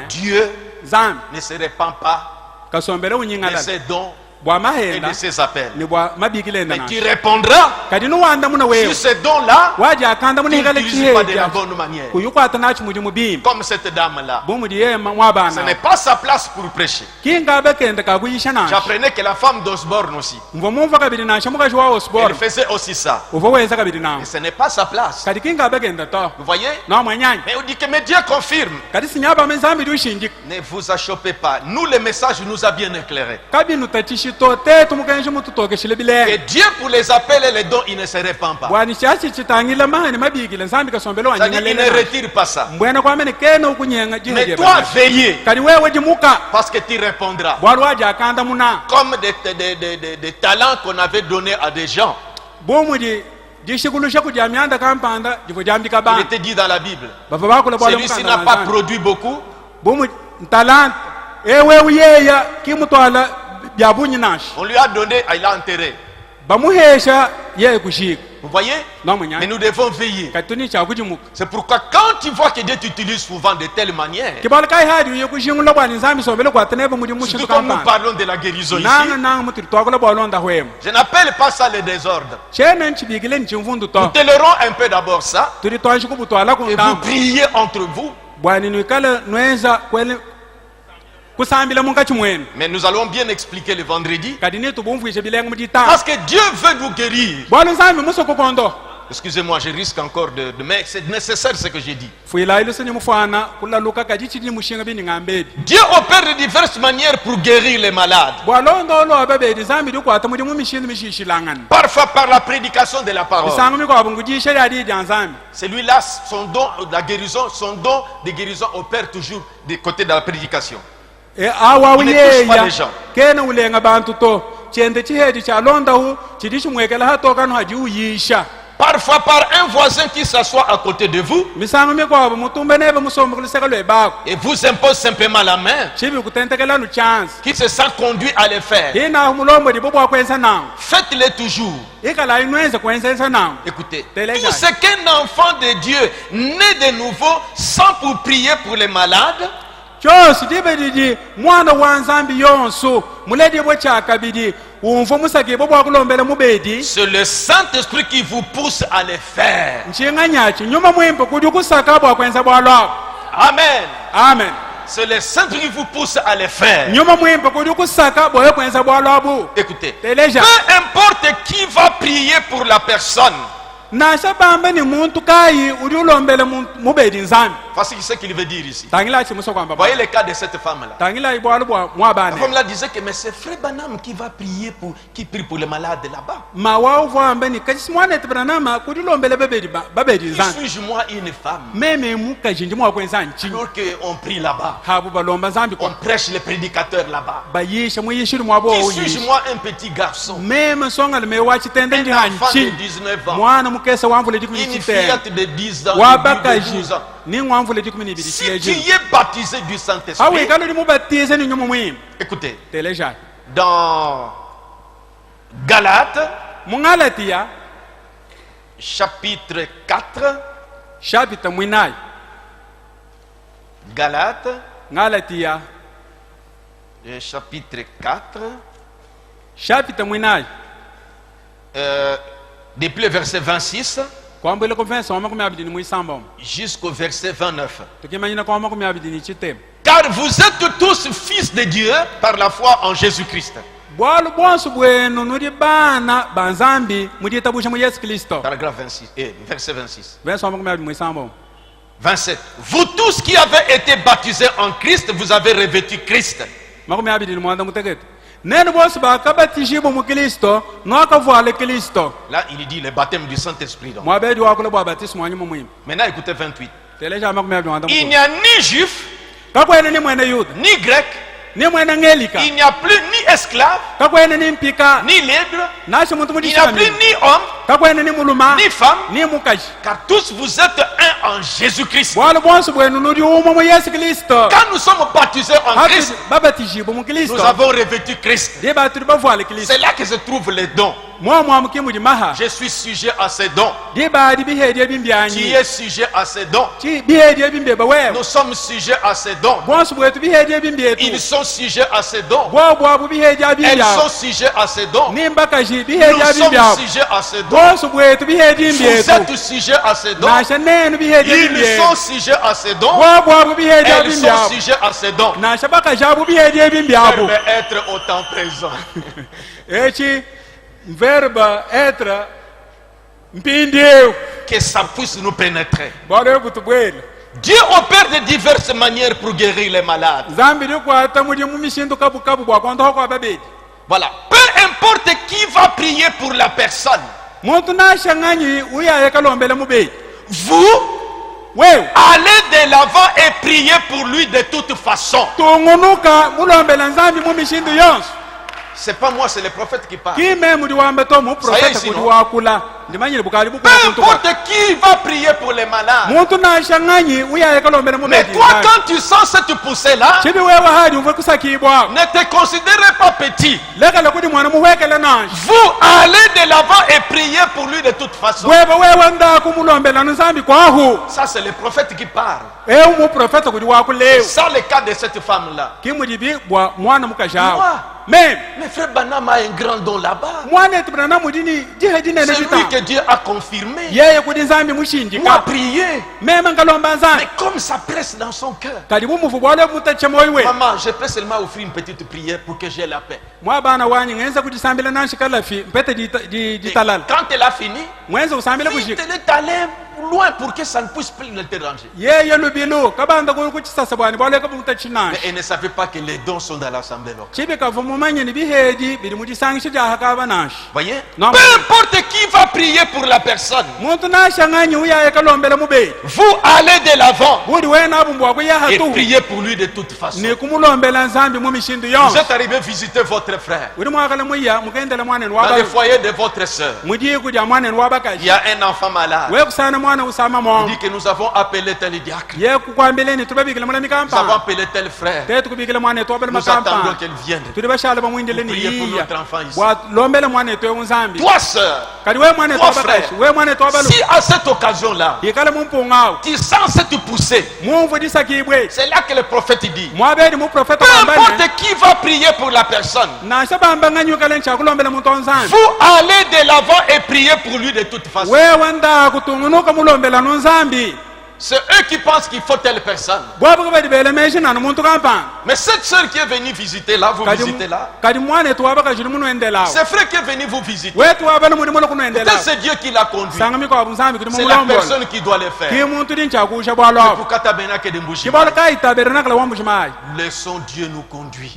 Dieu ne se répand pas de ses dons et de ses appels. Mais tu répondras sur ces dons-là, tu n'utilises pas de la bonne manière. Comme cette dame-là. Ce n'est pas sa place pour prêcher. J'apprenais que la femme d'Osborne aussi, elle faisait aussi ça. Mais ce n'est pas sa place. Vous voyez? Mais on dit que mais Dieu confirme. Ne vous achoppez pas. Nous, le message nous a bien éclairé. Que Dieu pour les appels et les dons, il ne se répand pas. Il ne retire pas ça. Mais toi, veillez. Parce que tu répondras. Comme des talents qu'on avait donnés à des gens. Il était dit dans la Bible, celui-ci n'a pas produit beaucoup. On lui a donné, il a enterré. Vous voyez? Mais nous devons veiller. C'est pourquoi quand tu vois que Dieu t'utilise souvent de telle manière, surtout comme nous parlons de la guérison ici, je n'appelle pas ça le désordre. Nous tolérons un peu d'abord ça, et vous priez entre vous. Mais nous allons bien expliquer le vendredi. Parce que Dieu veut nous guérir. Excusez-moi, je risque encore mais c'est nécessaire ce que j'ai dit. Dieu opère de diverses manières pour guérir les malades. Parfois par la prédication de la parole. Celui-là, son don de guérison opère toujours du côté de la prédication. Il ne touche pas les gens. Parfois par un voisin qui s'assoit à côté de vous et vous impose simplement la main, qui se sent conduit à le faire. Faites-le toujours. Écoutez, tout ce qu'un enfant de Dieu né de nouveau sent pour prier pour les malades, c'est le Saint-Esprit qui vous pousse à le faire. Amen. Amen. C'est le Saint-Esprit qui vous pousse à le faire. Écoutez, peu importe qui va prier pour la personne, voici ce qu'il veut dire ici. Voyez le cas de cette femme-là. La femme-là disait que mais c'est Frère Branham qui va prier qui prie pour les malades là-bas. Qui suis-je moi une femme? Alors qu'on prie là-bas, on prêche les prédicateurs là-bas. Qui suis-je moi un petit garçon? Un enfant de 19 ans. Une fillette de 10 ans, de 12 ans. Si tu es baptisé du Saint-Esprit, écoutez, dans Galates, chapitre 4, Galates, chapitre 4, depuis le verset 26 jusqu'au verset 29. Car vous êtes tous fils de Dieu par la foi en Jésus-Christ. Paragraphe 26, verset 26. 27. Vous tous qui avez été baptisés en Christ, vous avez revêtu Christ. Là, il dit le baptême du Saint-Esprit. Maintenant, écoutez 28. Il n'y a ni juif, ni grec, il n'y a plus ni esclave, ni libre, il n'y a plus ni homme, ni femme, car tous vous êtes un en Jésus-Christ. Quand nous sommes baptisés en Christ, nous avons revêtu Christ. C'est là que se trouvent les dons. Je suis sujet à ces dons. Tu es sujet à ces dons. Nous sommes sujets à ces dons. Ils sont sujets à ces dons. Elles sont sujets à ces dons. Nous sommes sujets à ces dons. Vous êtes sujets à ces dons. Ils sont sujets à ces dons. Elles sont sujets à ces dons. Verbe être au temps présent. Verbe être que ça puisse nous pénétrer. Dieu opère de diverses manières pour guérir les malades. Voilà. Peu importe qui va prier pour la personne, vous allez de l'avant et prier pour lui de toute façon. c'est pas moi, c'est les prophètes qui parlent. ki me mudi wambe to mu profeta ici, kudi non? wakula ndimanyile bukali Peu bukula kuntu importe qui va prier pour les malades. muntu na shanganyi uyaye kalombele mu Mais bedi toi, quand tu sens cette poussée-là, chibi wewe hadi umve kusakibwa ne te considérez pas petit. lekala kudi mwana muhwekele nanje Vous allez de l'avant et priez pour lui de toute façon. wewe nda kumulombela nzambi kwahu Ça, c'est les prophètes qui parlent. mu profeta kudi wakulewe C'est ça le cas de cette femme-là. kimudibi bwa mwana mukashawo Moi, mais mais frère Banam a un grand don là-bas. mwana etibana mudini jihedi nene C'est lui bita que Dieu a confirmé. yeye kudi nzambi Moi, mushinjika prier. meme ngalomba nzambi Mais comme ça presse dans son cœur. kadi bumufu bwale mutachemoyiwe Maman, je peux seulement offrir une petite prière pour que j'ai la paix. mwa bana wanyi ngenza kujisambila nanshikala fi mpete Et jitalala quand elle a fini, mwenza usambile vite, kushika elle est allée loin pour que ça ne puisse plus le déranger. yeye lubilu kabanda kuchisasa bwani bwale kabumutachinasha Mais elle ne savait pas que les dons sont dans l'assemblée locale. chibi kavu mumanyeni bihedi bili muchisangisho jahakaba nashi Voyez? Non, Peu mais- importe qui va prier pour la personne, muntu nashanganyi uyaye kalombela mubedi vous allez de l'avant budi wena abumbwa kuyaha et tu priez pour lui de toute façon. ni kumulombela nzambi mu mishindu Vous yonse êtes arrivé visiter votre frère uri mwakala muya mugendela mwaneni dans le wabalu foyer de votre soeur. mujiye kudya mwaneni Il wabakaji y a un enfant malade. wekusana mwana usama Il mongo dit que nous avons appelé tel diacre. ye kukwambeleni tubabikile mula Nous avons mikampa appelé tel frère. te tukubikile mwana etu wabele Nous attendons makampa qu'elle vienne. tuli bashala bamwindeleni Priez pour iya notre enfant ici. bwalombele mwana etu eunzambi Toi, sœur, kadi we mwana etu Toi, wabakaji frère. we mwana etu wabalu si à cette occasion-là, yikale mumpungawo tu sens cette poussée, mumvu disakibwe c'est là que le prophète dit, mwabedi muprofeta peu wambane importe qui va prier pour la personne, nasha bambanganyukale nchakulombela muntu onzambi vous allez de l'avant et priez pour lui de toute façon. wewe nda kutungunuka mulombela nunzambi C'est eux qui pensent qu'il faut telle personne. bwabuka bedi belemeshi nanu muntu kampanga Mais cette sœur qui est venue visiter là, vous visitez là, kadi mwana etu wabakajili muno endelawo c'est frère qui est venu vous visiter. wetu wabele mudi muno kuno Peut-être endelawo c'est Dieu qui l'a conduit. sanga miko abunzambi kudi C'est la mumulombola personne qui doit le faire. ki muntu dinchakusha bwalobo Pour Katabena de Mbushi. kibolo kaitabere nakala wambushimayi Laissons Dieu nous conduire.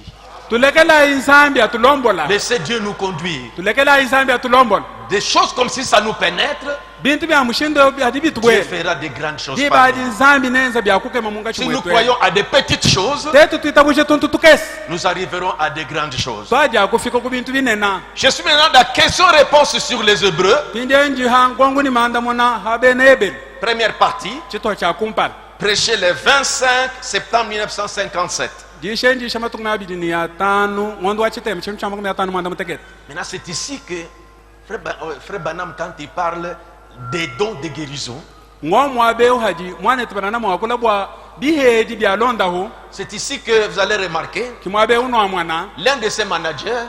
tulekela inzambi atulombola Laissez Dieu nous conduire. tulekela inzambi atulombola Des choses comme si ça nous pénètre, bintu bya mushindo adi Dieu bitubwele fera de grandes choses. par dibadi nous. nzambi nenza byakukema munga Si nous chimwetwe croyons à des petites choses, tetu tuitabushe tuntu tukesi nous arriverons à de grandes choses. twaja kufika ku bintu binena Je suis maintenant dans la question-réponse sur les Hébreux. pindi enjiha ngwangu ni manda mona habene ebeli Première partie, chito cha kumpala prêché le 25 septembre 1957. jishenjisha matukumi abili ni ya tanu ngondo wa chiteme chinu cha makumi ya tanu mwanda mutekete Maintenant, c'est ici que Frère Banam, quand il parle des dons de guérison, ngomo abeu haji mwana tibana na mwakula bwa bihedi bya londa ho c'est ici que vous allez remarquer kimwabe uno wa mwana l'un de ses managers,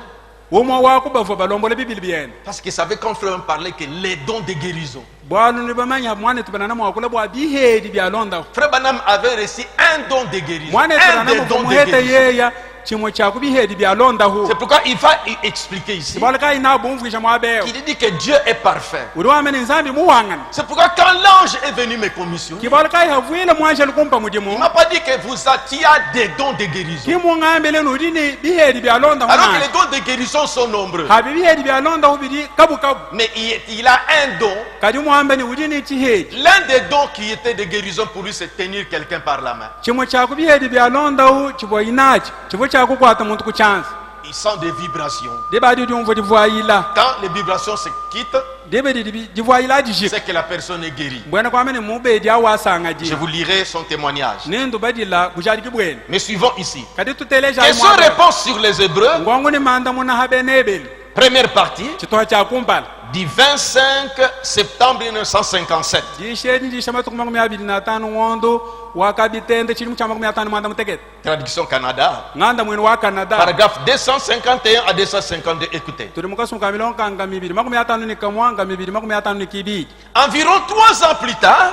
womo wa kubavu balombola bibili bien parce qu'il savait quand Frère parlait que les dons de guérison. bwanu ni bamanya mwana tibana na mwakula bwa bihedi bya londa ho Frère Banam avait reçu un don de guérison. mwana Un tibana des na dons de muhete guérison. yeya chimo cha kubihedi bya londa ho C'est pourquoi il va expliquer ici bwala kai na bumvukisha mwabeu qu'il dit que Dieu est parfait. uri wamene nzambi muwangana C'est pourquoi quand l'ange est venu me commissionner, kibwala kai havuile mwanje lukumpa il mudimu ne m'a pas dit que vous attiez des dons de guérison. kimungambele nudini bihedi bya londa ho Alors que na les dons de guérison sont nombreux. habi bihedi bya londa ho bidi kabu kabu Mais il a un don. kadi muambeni udini chihedi L'un des dons qui était de guérison pour lui, c'est tenir quelqu'un par la main. chimo chaku bihedi bya londa ho chibo inachi chibo chaku kwata muntu kuchanza Il sent des vibrations. debadi diumvo divuaila Quand les vibrations se quittent, debedi divuaila dijik c'est que la personne est guérie. mbwena kwamene mubedi awasanga Je ji vous lirai son témoignage. nindu badila kujali kibweni Mais suivons ici. kadi tuteleja Question-réponse sur les Hébreux. ngongo ni manda muna habenebeli Première partie, chitoa cha kumpala du 25 septembre 1957. jisheni jisha matuku makumi abili na tano ngondo wakabitende chilimu cha makumi atano mwanda mutekete Traduction Canada. nganda mwini wa Canada Paragraphe 251 à 252. Écoutez. tuli mukasumuka milonga nga mibili makumi atano ni kamwanga mibili makumi atano ni kibili Environ 3 ans plus tard,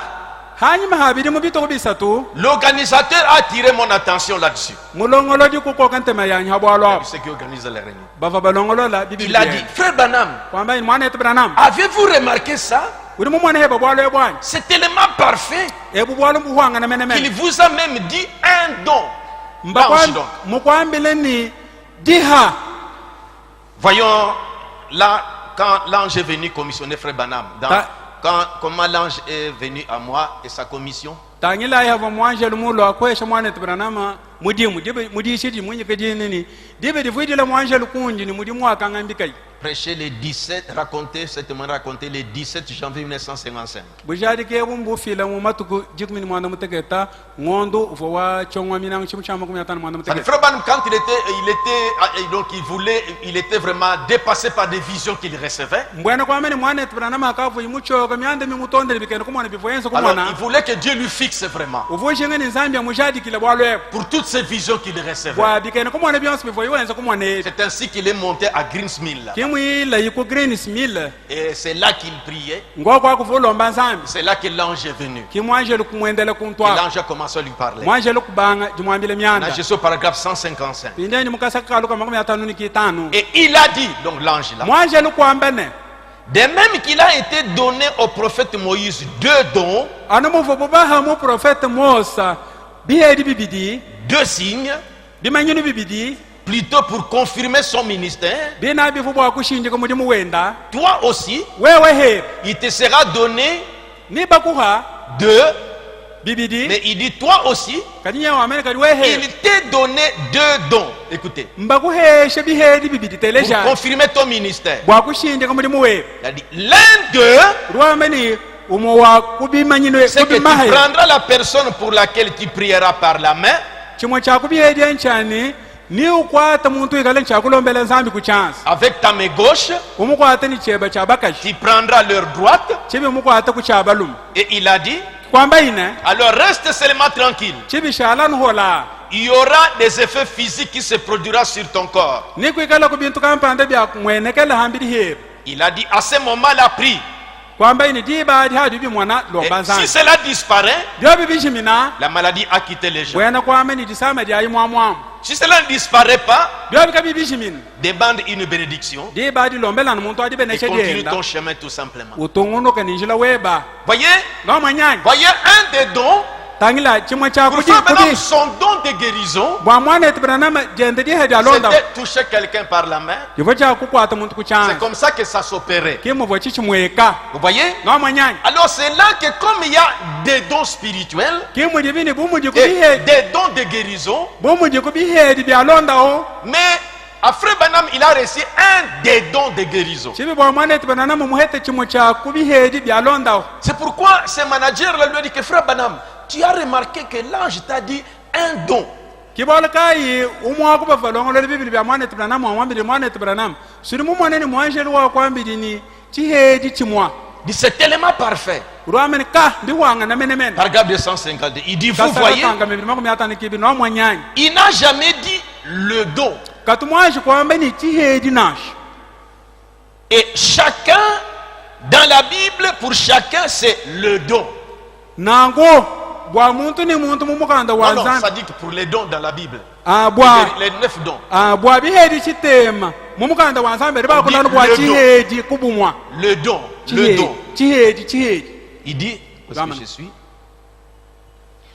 hanyuma habili mubitoko bisatu l'organisateur a attiré mon attention là-dessus. mulongolodi kukoka ntema yanyu habwalwabo C'est qui organise les réunions. bava balongolola bibili Il a dit, Frère Branham, kwamba ini mwana yetu Branham avez-vous remarqué ça? uri mumwana heba bwalo ebwanyi C'est tellement parfait ebu bwalo mbuhwanga na mene qu'il mene vous a même dit un don. L'ange donc. mukwambile ni diha Voyons là, quand l'ange est venu commissionner Frère Branham, comment l'ange est venu à moi et sa commission. tangila yava mwanje lumulo akwesha mwana yetu Branham mudimu dibe mudi shidi munyi kadini ni dibe de voidi la mwangelo kunji ni mudimu akangambi kai Prêcher les 17, raconter les 17 janvier 1955. bujadi ke bumbu fila mu matuku jikmini mwanda muteketa ngondo vowa chongwa minang chimchama kumyatana mwanda Le muteketa frère Branham, quand il était vraiment dépassé par des visions qu'il recevait. mbwana kwa mene mwana tbrana makavu imucho kamyande mimutonde bikene kumwana bivoyenso Alors, kumwana il voulait que Dieu lui fixe vraiment uvoshenge ni zambia mujadi kila bwalwe pour toutes ces visions qu'il recevait. bwa bikene kumwana bionso bivoyenso kumwana C'est ainsi qu'il est monté à Greensmill. kimwila yiku Greensmill Et c'est là qu'il priait. ngoko akuvulomba nzambi C'est là que l'ange est venu. kimwanjelo kumwendela Et kuntwa l'ange a commencé à lui parler. mwanjelo kubanga jimwambile myanda Là, je suis au paragraphe 155. pindeni mukasakaluka makumi atanu ni kitanu Et il a dit, donc l'ange là, mwanjelo kuambene de même qu'il a été donné au prophète Moïse 2 dons, anomuvo bubaha mu profete Mosa bihedi bibidi 2 signes, bimanyini bibidi plutôt pour confirmer son ministère. bina bifu bwa kushinjika mudimu wenda Toi aussi, wewe he il te sera donné ni bakuha 2, bibidi mais il dit toi aussi, kadinya wa amene kadi wehe il t'est donné 2 dons. Écoutez, mbakuheshe bihedi bibidi pour teleja confirmer ton ministère. bwa kushinjika mudimu we Il a dit, l'un d'eux, rwameni umo wa kubimanyini c'est que tu kubimahe prendras la personne pour laquelle tu prieras par la main, chimwe cha kubihedi enchani ni ukwata muntu ikale nchakulombela nzambi kuchansi avec ta main gauche, umukwata ni cheba cha bakashi tu prendras leur droite. chibi umukwata kuchaba lumu Et il a dit, kwamba ine alors reste seulement tranquille. chibi shalanu hola Il y aura des effets physiques qui se produiront sur ton corps. ni kuikala kubintu kampande bya kumwenekela hambiri heru Il a dit, à ce moment, la prie. kwamba ine dibadi hadi bimwana Et lomba si nzambi cela disparaît, byo bibishimina la maladie a quitté les gens. bwena kwame ni disama dia imwamwamu Si cela ne disparaît pas, byo bikabibishimina demande une bénédiction dibadi lombela na muntu adi et continue beneshedienda ton chemin tout simplement. utungunuke ninjila weba Voyez, no manyanya voyez un des dons. tangila chimwe cha Pour kudi faire maintenant kudi son don de guérison, bwa mwana etibranama jende di hedi alonda c'était toucher quelqu'un par la main. ivo cha kukwata muntu C'est kuchansi comme ça que ça s'opérait. kimuvo chichimweka Vous voyez? no manyanya Alors c'est là que comme il y a des dons spirituels kimudi bini bumuji et kubihedi des dons de guérison, bumuji kubihedi byalonda o mais à Frère Branham, il a reçu un des dons de guérison. chibi bwa mwana etibranama muhete chimwe cha kubihedi byalonda o C'est pourquoi ce manager-là lui a dit que Frère Branham, tu as remarqué que l'ange t'a dit un don. kibola kai umwa kuba valongolo bibili bya mwana etibranama wambiri mwana etibranama suri mu mwana ni mwanjeli wa kwambiri ni chihedi chimwa Il dit c'est tellement parfait. rwamene ka ndi wanga na menemene Paragraphe 252. Il dit, vous voyez, kanga mibili makumi atano kibi no mwanyanya il n'a jamais dit le don. katumwashi kwamba ni chihedi nashi Et chacun, dans la Bible, pour chacun, c'est le don. nango bwa muntu ni muntu mumukanda wa Non, non, ça nzambi dit que pour les dons dans la Bible. bwa Les 9 dons. bwa bihedi chitema mumukanda wa nzambi riba kunana Dit bwa le chihedi kubumwa Le don. Le don. chihedi Il dit, où est-ce Amen. que je suis?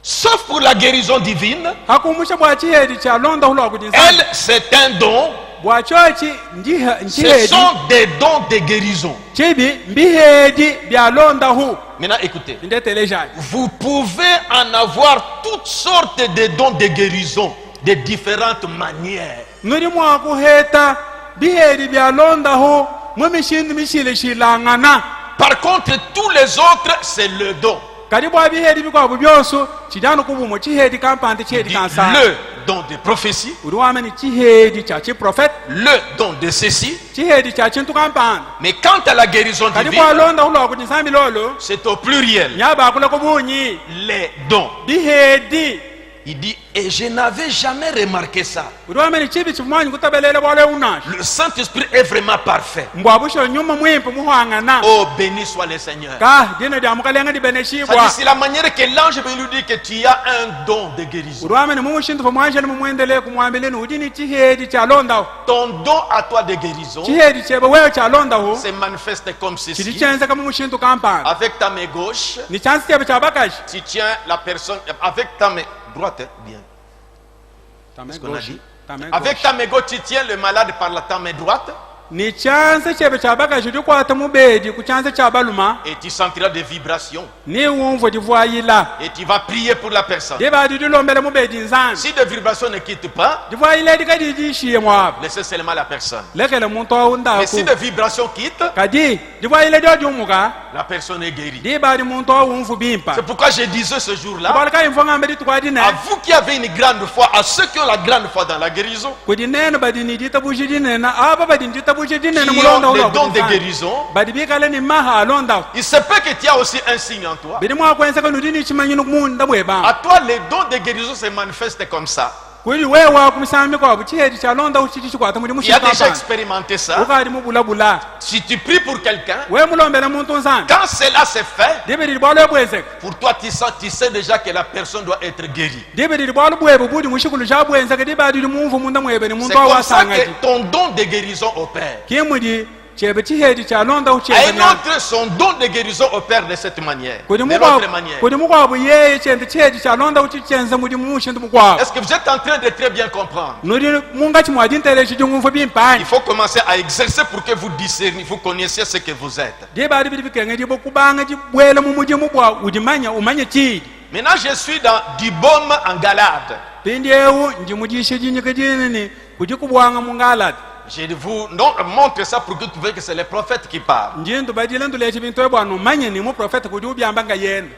Sauf pour la guérison divine, hakumusha bwa chihedi cha londa hulwa kuti nzambi elle, c'est un don. bwa chochi Ce nchihedi sont des dons de guérison. chibi mbihedi bya londa hu Maintenant, écoutez. ndetelejaji Vous pouvez en avoir toutes sortes de dons de guérison de différentes manières. nuri mwakuheta bihedi bya londa hu mumishindu mishileshilangana Par contre, tous les autres, c'est le don. kadi bwa bihedi bikwabu byoso chijano kubumo chihedi kampante Il chihedi dit kansa le don de prophétie, uri wamene chihedi cha chiprofeti le don de ceci. chihedi cha chintu kampante Mais quant à la guérison kadi divine, bwa londa hulwa kuti nsambi lolo c'est au pluriel. nyaba akula kubunyi Les dons. bihedi Il dit, et je n'avais jamais remarqué ça. uri wamene chibi chimwanyi kutabelele bwale unashi Le Saint-Esprit est vraiment parfait. mbwabusho nyuma mwimpu muhangana Oh, béni soit le Seigneur. ka dino dia mukalenga di Ça dit, beneshibwa c'est la manière que l'ange veut lui dire que tu as un don de guérison. uri wamene mumushintu pamwanjeni mumwendele kumwambileni udini chihedi cha londa Ton don à toi de guérison chihedi chebe wewe cha londa hu se manifeste comme chili ceci. chenze kama mushintu kampante Avec ta main gauche, ni chansi chebe cha bakashi tu tiens la personne. Avec ta main droite, hein, bien. Ce qu'on a dit. Avec ta main gauche, tu tiens le malade par ta main droite. ni chanse chebe chabaka judi kwata mubedi ku chanse chabaluma et tu sentiras des vibrations ni wumvo divoyila et tu vas prier pour la personne. diba didi lombele mubedi nzambi Si des vibrations ne quittent pas, divoyila dikadi dishiye mwabo laissez seulement la personne. lekele muntu awunda Mais si ku des vibrations quittent, kadi divoyila dio jumuka la personne est guérie. diba di muntu awumvu bimpa C'est pourquoi je disais ce jour-là, balka imfonga mbedi tukwadine à vous qui avez une grande foi, à ceux qui ont la grande foi dans la guérison, kudi nene badini ditabushi dinena aba badini ditabushi dinena qui mulonda ont les ulo dons de guérison, badi bikale ni maha alonda il se peut que tu as aussi un signe en toi. bidi mwa kwenza kanu dini chimanyinu munda bweba À toi, les dons de guérison se manifestent comme ça. kuli wewa kumisami kwa buchihedi chalonda uchiti chikwata muri Tu as déjà mushika expérimenté ça. ukadi mubulabula Si tu pries pour quelqu'un, we mulombela muntu nzambi quand cela se fait, dibidi bwalo bwenzeka pour toi, tu sais déjà que la personne doit être guérie. dibidi bwalo bwebo budi mushikulu cha bwenzeka dibadi mumvu munda mwebe ni C'est muntu comme ça awasanga que ton don de guérison opère. kimudi chebe chihedi chalonda À uchebe un autre, son don de guérison opère de cette manière. De kudi l'autre manière. mukwabu yeye chende chihedi chalonda uchichenza mudi mushindu mukwabu Est-ce que vous êtes en train de très bien comprendre? nuri munga chimwadi ntele chijungumfu bimpani Il faut commencer à exercer pour que vous discerniez, vous connaissiez ce que vous êtes. dibadi bidi bikenge dibo kubanga dibwele mumuji mubwa udimanya umanye chidi Maintenant, je suis dans du baume en Galade. pindi ewu ndimujishi jinyike jinini kudi kubwanga mungalad Je vous montre ça pour que vous voyez que c'est les prophètes qui parlent. njindu badile ndulechi bintu ebwana umanye ni muprofeta kudi ubyamba nga yenda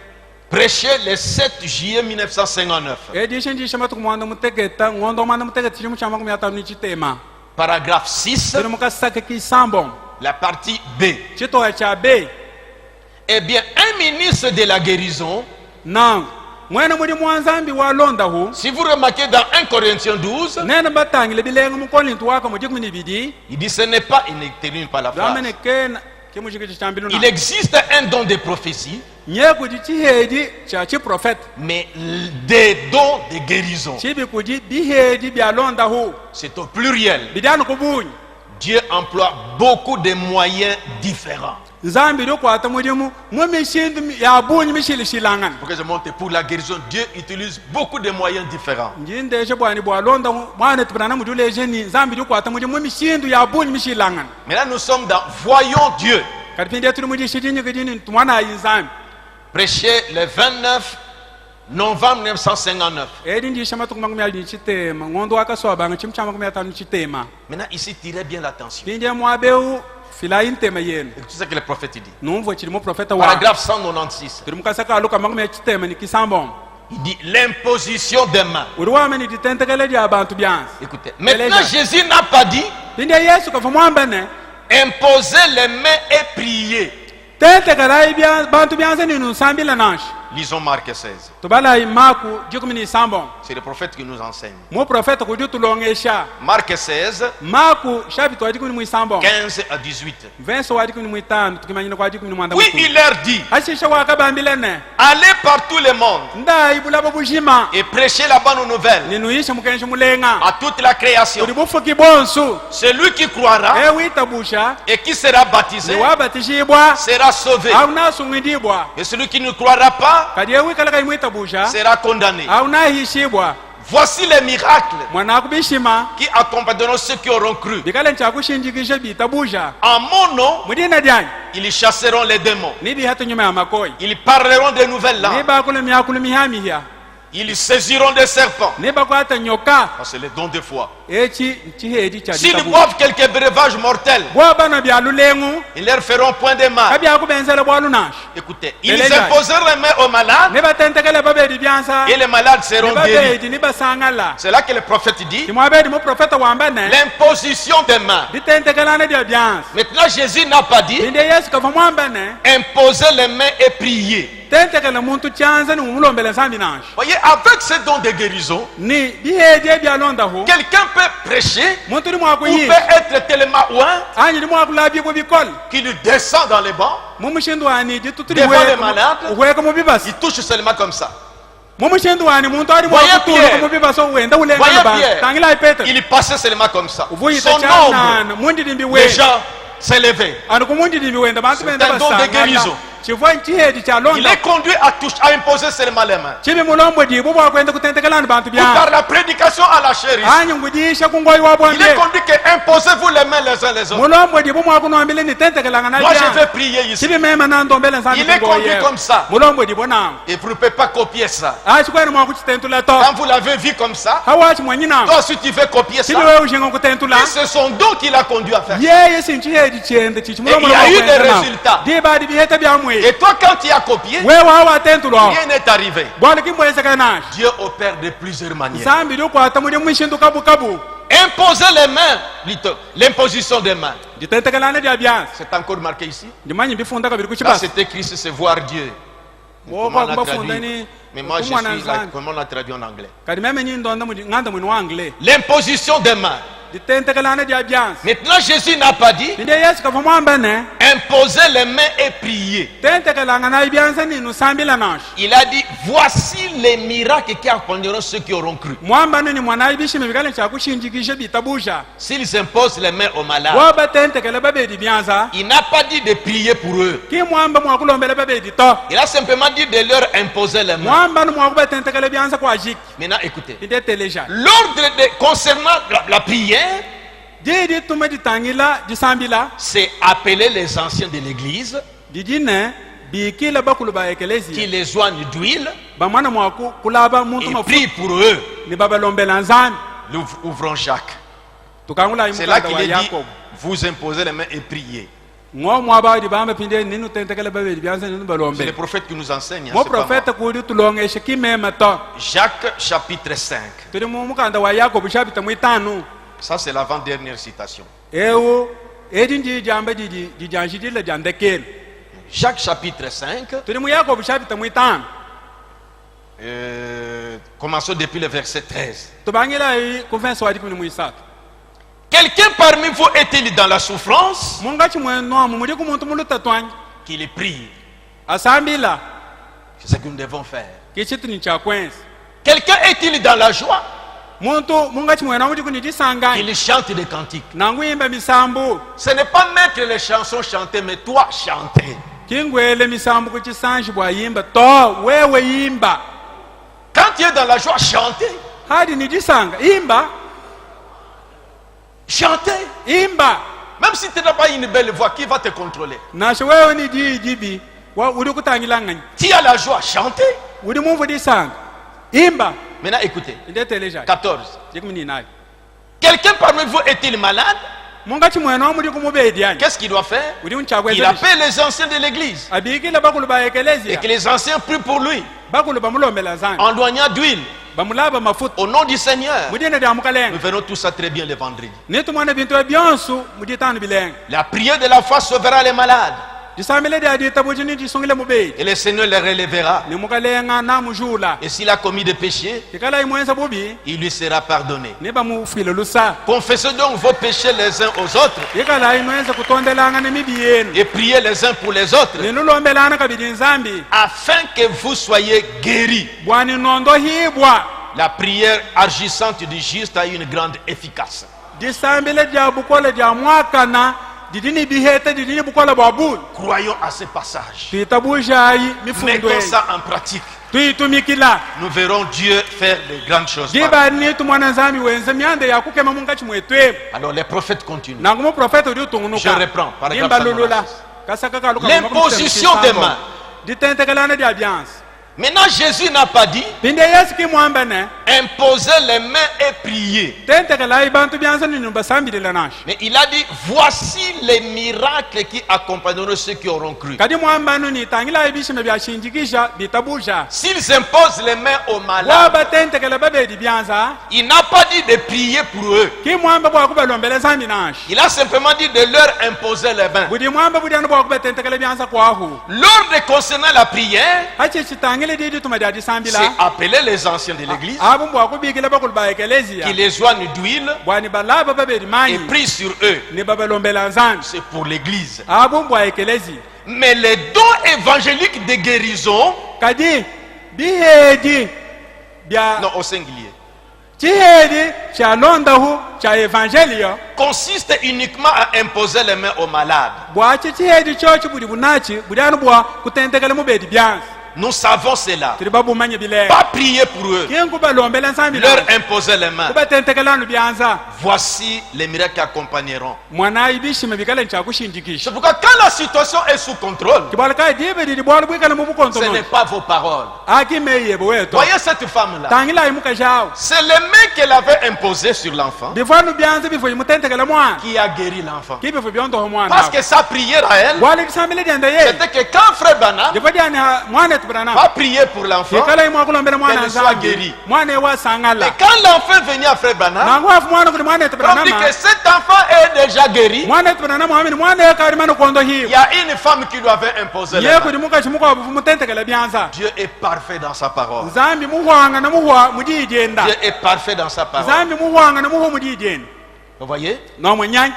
Prêché le 7 juillet 1959. edishi njisha matuku mwanda mutegeta ngondo mwanda mutegeta chimu chama kumyatanu chitema Paragraphe 6, tuli mukasake kisambo la partie B. chitoya cha be Eh bien, un ministre de la guérison, nangu mwene mudi mwanzambi walonda hu si vous remarquez dans 1 Corinthiens 12, nene batangile bilenga mukolintu waka mujikumi bidi il dit ce n'est pas, il ne termine pas la phrase. zamene kena kimushiki chichambilu Il na existe un don de prophétie, nye kudi chihedi cha chiprofeta mais des dons de guérison. chibi kudi bihedi byalonda hu C'est au pluriel. bidanu kubunyi Dieu emploie beaucoup de moyens différents. nzambi lyokwata mudimu mumishindu yabunyi mishilishilangana Pour que je monte pour la guérison, Dieu utilise beaucoup de moyens différents. njindeshe bwani bwalonda mwana tibana mudulejeni nzambi lyokwata mudimu mumishindu yabunyi mishilangana Maintenant, nous sommes dans Voyons Dieu. kati pindi tuli mudishi jinyike jini tumwana ayi nzambi Prêché le 29 novembre 1959. edi ndisha matuku makumi ali chitema ngondo akasobanga chimu cha makumi atanu chitema Maintenant, ici, tirez bien l'attention. pindi mwabeu filayi ntema yenu Et tout ce que le prophète dit. numvo chili muprofeta wa Paragraphe 196. tuli mukasaka aluka makumi ya chitema ni kisambo Il dit l'imposition des mains. uri wamene ditentekele lya bantu byansi Écoutez, maintenant Jésus n'a pas dit pindi yesu kafa mwambene imposer les mains et prier. tentekela bantu byansi ninu nsambila nashi Lisons Marc 16. tubala imaku jikumi ni sambo C'est le prophète qui nous enseigne. muprofeta kudi tulongesha Marc 16, maku shapitu wa jikumi ni mwisambo 15 à 18. venso wa jikumi ni mwitano tukimanyina kwa jikumi ni mwanda Oui, mukulu. il leur dit, ashisha wakabambilene allez par tout le monde ndayi bulaba bushima et prêchez la bonne nouvelle ninuyisha mukensha mulenga à toute la création. uri bufuki bonsu Celui qui croira ewitabusha et qui sera baptisé niwabatishibwa sera sauvé. au nasungidibwa Et celui qui ne croira pas kadi ewikalaka imwitabusha sera condamné. au nahishibwa Voici les miracles mwana akubishima qui accompagneront ceux qui auront cru. bikale nchakushinjikisha bitabusha En mon nom, mudina dyanyu ils chasseront les démons. nibihatu nyuma ya makoyi Ils parleront de nouvelles langues. nibakulu myakulu mihamihya Ils saisiront des serpents. nibakwata nyoka C'est le don de foi. eki chihedi cha S'ils bitabusha boivent quelques breuvages mortels, bwabana byalulengu ils leur feront point de mal. kabyakubenzela bwalunashi Écoutez, ils Eléja. imposeront les mains aux malades nibatentekele babedi byansa et les malades seront guéris. nibabedi nibasangala C'est là que le prophète dit timwabedi muprofeta wambane l'imposition des mains. ditentekelane dya byansi Maintenant, Jésus n'a pas dit pinde yesu kafa mwambane imposer les mains et prier. tentekele muntu chanza ni umulombele nsambi nashi Voyez, avec ce don de guérison, ni bihedi ebyalondahu quelqu'un peut prêcher muntu ni ou mwakuyi peut être tellement loin anyi ni mwakulabye bikol qu'il descend dans les bancs, mumushindu wani dituturi Devant les malades. uhweka mubibasi il touche seulement comme ça. mumushindu wani muntu ali Voyez mwakutuluka Pierre. mubibasi uwenda Voyez ulenga ba Pierre, tangila petro il passait seulement comme ça. uvuyita Son ombre, chanana mundidimbi les we gens s'élevaient. ani kumundidimbi wenda bantu C'est benda un don de basangala guérison. chivwa nchihedi cha Il londa est conduit à imposer seulement les mains. chibi mulombo dibu bwa kwenda kutentekelana bantu bya Par la prédication à la chair ici. anyu ngudisha kungoi wa Il bonde est conduit que imposez-vous les mains les uns les autres. mulombo dibu mwa kunombele ni tentekelana na Moi je bya vais prier ici. chibi mema na ndombele nzambi Il est conduit comme ça. mulombo dibu na Et vous ne pouvez pas copier ça. chikwena mwa kuchitentula to Quand vous l'avez vu comme ça, hawa chimwanyina toi aussi tu veux copier ça. chibi wewe ushinga kutentula Et c'est son don qui l'a conduit à faire ça. yeye sinchihedi chende chichi mulombo Et il y a eu des résultats. diba dibiheta bya mwe Et toi quand tu as copié, wewe hawa tentula rien n'est arrivé. bwana kimwezekana Dieu opère de plusieurs manières. nzambi likwata muli mwishindu kabu Imposer les mains, plutôt, l'imposition des mains. ditentekelana dia byansi C'est encore marqué ici. ndimanyi bifunda kabiri Là kuchibasa c'est écrit, c'est voir Dieu. Mais comment on a traduit? Mais moi je suis là, comment on a traduit en anglais? kadi meme nyindonda nganda mwini wa anglais L'imposition des mains. ditentekelana dia byansi Maintenant Jésus n'a pas dit inde yesu kava mwambene imposer les mains et prier. tentekelanga na ibyansi ninu sambila nash Il a dit voici les miracles qui accompagneront ceux qui auront cru. mwambane ni mwana ibishime bikale cha kushinjikisha bitabusha S'ils imposent les mains aux malades, waba tentekele babedi byanza il n'a pas dit de prier pour eux. ki mwamba mwakulombele babedi to Il a simplement dit de leur imposer les mains. mwambane mwakuba tentekele byanza kwa jiki Maintenant écoutez. inde teleja L'ordre concernant la prière, didi tume ditangila disambila c'est appeler les anciens de l'église didine bikila bakulu ba qui ekelezia les joignent d'huile bamwana mwaku kulaba muntu et mafu prient pour eux. ni babalombela nzambi Nous ouvrons Jacques. tukangula C'est là imukanda qu'il wa est dit yakobo vous imposez les mains et priez. ngo mwabadi bamba pinde ninu tentekele babedi byanza ninu C'est le balombe prophète qui nous enseigne. hein, mo c'est pas moi. profeta kudi tulongeshe kimema to Jacques chapitre 5. tuli mu mukanda wa yakobo chapita mwitanu Ça c'est l'avant-dernière citation. ewo edi ndi jamba jijanjidile jandekele Jacques chapitre 5. tuli mu yakobo chapita mwitanu Commençons depuis le verset 13. tubangila kuvensa wadi kuni mwisatu Quelqu'un parmi vous est-il dans la souffrance? munga chimweno mu muli kumuntu mulutatwanyi Qu'il prie. asambila C'est ce que nous devons faire. kichitu ni cha kwenza Quelqu'un est-il dans la joie? muntu munga chimweno muli kuni disangani Qu'il chante des cantiques. nangu imba misambu Ce n'est pas mettre les chansons chantées, mais toi chanter. kingwele misambu kuchisanji bwa yimba to wewe yimba Quand tu es dans la joie, chanter. hadi ni disanga imba Chanter. imba Même si tu n'as pas une belle voix, qui va te contrôler? nasho wewe ni jibi wa uli kutangilanganya Tu as la joie, chanter. uli mumvu disanga imba Maintenant écoutez. indeteleja 14. jekumi nayo Quelqu'un parmi vous est-il malade? munga chimweno muli kumubediani Qu'est-ce qu'il doit faire? uli Il unchakweza appelle les anciens de l'église. abikila bakulu ba Et ekelezia que les anciens prient pour lui. bakulu bamulombela nzambi En loignant d'huile. bamulaba mafuta Au nom du Seigneur. mudine dia Nous mukalenga verrons tout ça très bien le vendredi. nitumwana bintu byonsu muditanu bilenga La prière de la foi sauvera les malades. disambile dia ditabuji ni disungile mubedi Et le Seigneur les relèvera. ni mukalenga na mujula Et s'il a commis des péchés, kikala imwenza bubi il lui sera pardonné. ni bamufile lusa Confessez donc vos péchés les uns aux autres ikala imwenza kutondelanga nemibi yenu et priez les uns pour les autres ninulombelana kabidi nzambi afin que vous soyez guéris. bwani nondo hibwa La prière agissante du juste a une grande efficace. disambile dia bukola dia mwakana didini bihete didini bukola bwabulu Croyons à ce passage. tuitabujayi mifundo Mettons eyi ça en pratique. tuitumikila Nous verrons Dieu faire de grandes choses. diba nitumwana nzambi wenze myanda yakukema munga chimwetwemu Alors les prophètes continuent. nangu muprofeta uli utungunuka Je reprends, paragraphe dimbalulula 196. kasakakaluka L'imposition des mains. ditentekelana dia byansi Maintenant, Jésus n'a pas dit pinde yesu kimwambene imposer les mains et prier. tentekela ibantu byansi ninu basambilila nasho Mais il a dit voici les miracles qui accompagneront ceux qui auront cru. kadi mwambanu nitangila ibishime byashinjikisha bitabusha S'ils imposent les mains aux malades, waba tentekela babedi byanza il n'a pas dit de prier pour eux. kimwamba bwakubalombela nzambi nasho Il a simplement dit de leur imposer les mains. budi mwamba budyanu bwakuba tentekela byanza kwahu L'ordre concernant la prière, hachi chitangile didi tuma dia disambila c'est appeler les anciens de l'église abo bwakubikila bakulu ba ekelezia qui les joignent d'huile bwani balaba babedi et manyi prient sur eux. ni babalombela nzambi C'est pour l'église. abo bwa ekelezia Mais les dons évangéliques de guérison, kadi bihedi bya non, au singulier. chihedi cha londahu cha evangelio consiste uniquement à imposer les mains aux malades. bwa chihedi chochi budi bunachi budianu bwa kutentekele mubedi byansi. Nous savons cela. Tiri babumanye bile. Pas prier pour eux. Kingu balombela nsambi Leur imposer les mains. kubatentekelanu byanza. Voici les miracles qui accompagneront. Mwana ibishime bikale nchakushindikisha. C'est pourquoi quand la situation est sous contrôle, Kibalaka dibe di bwalu bwikale mu ce bukontono. n'est pas vos paroles. Akimeye bweto. Voyez cette femme-là. Tangila imuka jao. C'est les mains qu'elle avait imposées sur l'enfant Bifanu byanza bifo imutentekele mwana. qui a guéri l'enfant. Kibifo byonto ho mwana. Parce que sa prière à elle, Wali bisamile diende ye. c'était que quand frère Branham Difadiani mwana tbrana. va prier pour l'enfant, Kala imu akulombela mwana qu'elle soit nzambi. guérie. Mwana wa sangala. et quand l'enfant venait à frère Branham, Nangu afu mwana kuli mwana on tbrana. dit que cet enfant est déjà guéri. Mwana tbrana muhamini mwana karimano kondo Il hiyo. y a une femme qui lui avait imposé les Ye mains. kudi muka chimuka bufu mutentekele byanza. Dieu est parfait dans sa parole. Nzambi muhwanga na muhwa mujijenda. Dieu est parfait dans sa parole. Nzambi muhwanga na muhwa mujijenda. Vous voyez? No mwenyanyi.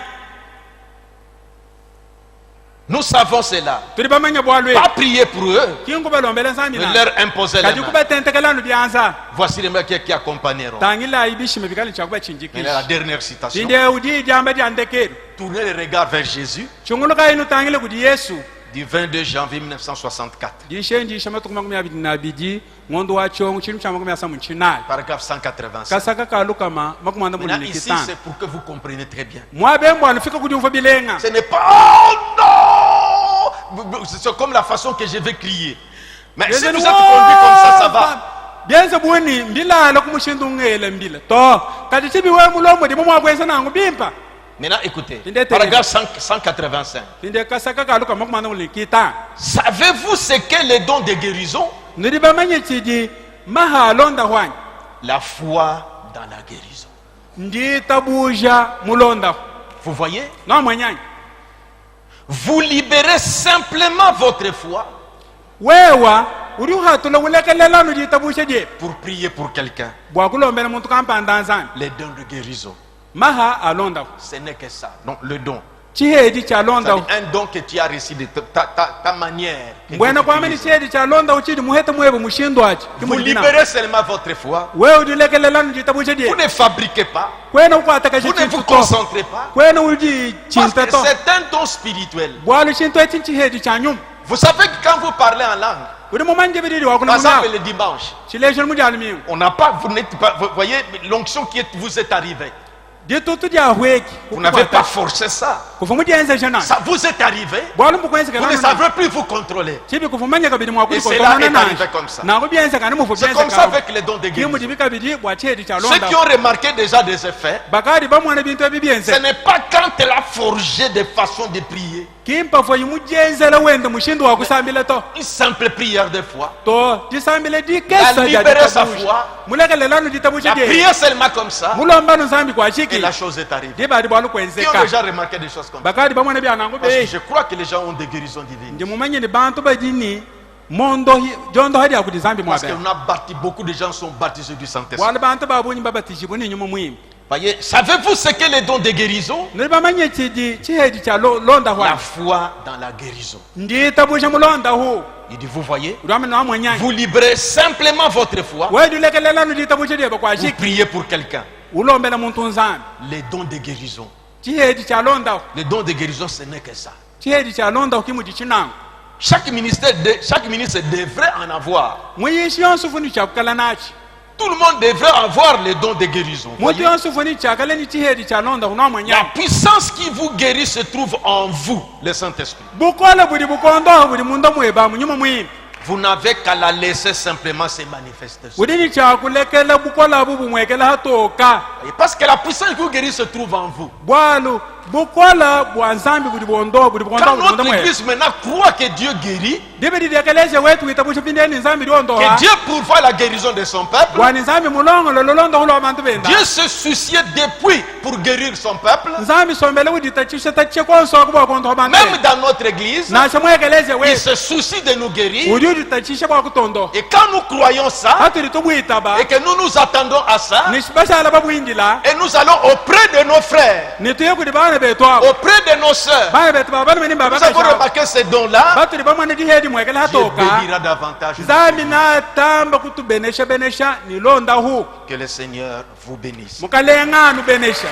Nous savons cela. Turi bamanya bwalwe. Pas prier pour eux, Kingu balombela nzambi mais na. leur imposer les Kadi mains. kubatentekelanu byanza. Voici les miracles qui accompagneront. Tangila ibishime bikale Et la nchakubachinjikisha. dernière citation. Dinde udi jamba diandekelu. Tournez les regards vers Jésus Chunguluka inu tangile kudi Yesu. du 22 janvier 1964, Dishenji shama tukumakumi abidi na bidi. Ngondo wa chongu chinu chama kumi asamu chinai. paragraphe 185. Kasaka kalukama makumanda Maintenant, muli ici, kitana. c'est pour que vous compreniez très bien. Mwabembo alifika kudi ufa bilenga. Ce n'est pas oh non, c'est comme la façon que je vais crier. Mais si vous êtes conduit comme ça va. Bienze buni mbila la kumushindu ngele mbila. To kadi chibi we mulombo di mwa kwesa nangu bimpa. Maintenant, écoutez. Tinde Paragraphe 185. Dinde kasaka kaluka makumanda muli kitana. Savez-vous ce qu'est le don de guérison? Ndiba manye chiji maha londa hwanyi. La foi dans la guérison. Ndi tabuja mulonda. Vous voyez? No mwenyanyi. Vous libérez simplement votre foi Wewa uri uhatula ulekelelanu di tabusha je. pour prier pour quelqu'un. Bwa kulombela muntu kampanda nzambi. Les dons de guérison. Maha alonda. Ce n'est que ça. Donc, le don. Chihedi cha londa. C'est-à-dire un don que tu as reçu de ta manière. que Mbwena tu kwa mani utilises. chihedi cha londa uchidi muhete mwebo mushindo achi. Vous libérez seulement votre foi. Wewe udilekelelanu di tabusha Vous je. ne fabriquez pas. Kwena ukwataka Vous ne vous chituto. concentrez pas. Kwena uji Parce que chintato. c'est un don spirituel. Bwalu chinto echi chihedi cha nyum. Vous savez que quand vous parlez en langue, Uri mumanje bididi par wakuna exemple muna. le dimanche, Chilesho mujali miu. on n'a pas, vous n'êtes pas, vous voyez l'onction qui vous est arrivée. Di tutu dia hweki. Vous n'avez pas forcé ça. Kufumu enze jana. Ça vous est arrivé. Bwalu mukwense Vous ne kana. savez plus vous contrôler. Chibi kufumanya kabidi mwa Et kuliko cela est tona arrivé comme ça. na kubienza kana mufu C'est bienza comme ça avec les dons de Kimu guérison. dibika bidi bwa chihedi cha Ceux londa. qui ont remarqué déjà des effets, Bakari bamwana bintu ebibienze. ce n'est pas quand elle a forgé des façons de prier. Kimpa fo yimujenzela wenda mushindu wa kusambile to. Une simple prière de foi. To disambile di Elle kesa a ya libéré sa ditabushi. foi. Mulekelelanu ditabushi La je. prière seulement comme ça. Mulomba nzambi kwa Et chiki. la chose est arrivée. Diba di bwalu Qui ont kwenzeka. déjà remarqué des choses comme ça? Bakari bamwana byanangu Parce que be. je crois que les gens ont des guérisons divines. Ndi mumanye ni bantu bajini mondo jondo hadi akudizambi Parce mwabe. qu'on a bâti, beaucoup de gens sont baptisés du Saint-Esprit. Wale bantu babunyi babatishi buni nyuma muhimu. Voyez, savez-vous ce qu'est les dons de guérison? Nibamanye chiji chihedi cha londa La hwa. foi dans la guérison. Ndi tabusha mulonda hu. Il dit, vous voyez, Urame na mwanyanyi. vous libérez simplement votre foi Wewe dilekelelanu ditabushi de kwa pour chiki. prier pour quelqu'un. Ulombela muntu nzambi. Les dons de guérison. Chihedi cha londa hu. Les dons de guérison, ce n'est que ça. Chihedi cha londa hu kimu dichinangu. Chaque ministre devrait en avoir. Mwishi yonsufuni cha kukala nachi. Tout le monde devrait avoir les dons de guérison. Mutu Voyez, yonsufuni cha kala ni chihedi cha londa hu na la mwanyanyi. puissance qui vous guérit se trouve en vous, le Saint-Esprit. Bukola budi bukondo budi mundo mweba munyuma muhimu. Vous n'avez qu'à la laisser simplement se manifester. Udini cha kulekela bukola bubu mwekela hatoka. Et parce que la puissance qui vous guérit se trouve en vous. Bwalu bukola bwanzambi budi bondo budi bondo Quand budi bondo notre mwe. église maintenant croit que Dieu guérit, Dibe didekeleze wetu itabusha pindeni nzambi liondo que ha. Dieu pourvoit la guérison de son peuple, Bwani nzambi mulongo lolondo hulo abantu benda. Dieu se souciait depuis pour guérir son peuple. Nzambi sombele budi tachisha tachi konso kuba konto abantu. Même dans notre église, Na chamwekeleze il wetu. se soucie de nous guérir. Udi tachisha kwa kutondo. Et quand nous croyons ça, Hatu litubwitaba. et que nous nous attendons à ça, Nishibasha ala babu indila. et nous allons auprès de nos frères, Nituye kudi bana bale betu abo auprès de nos sœurs. bale betu baba bale menimba Nous avons remarqué ces dons-là. batu libamwana jihedi mwekela Dieu hatoka bénira davantage. zambi na tamba kutubenesha benesha nilonda hu Que le Seigneur vous bénisse. mukalenga nu benesha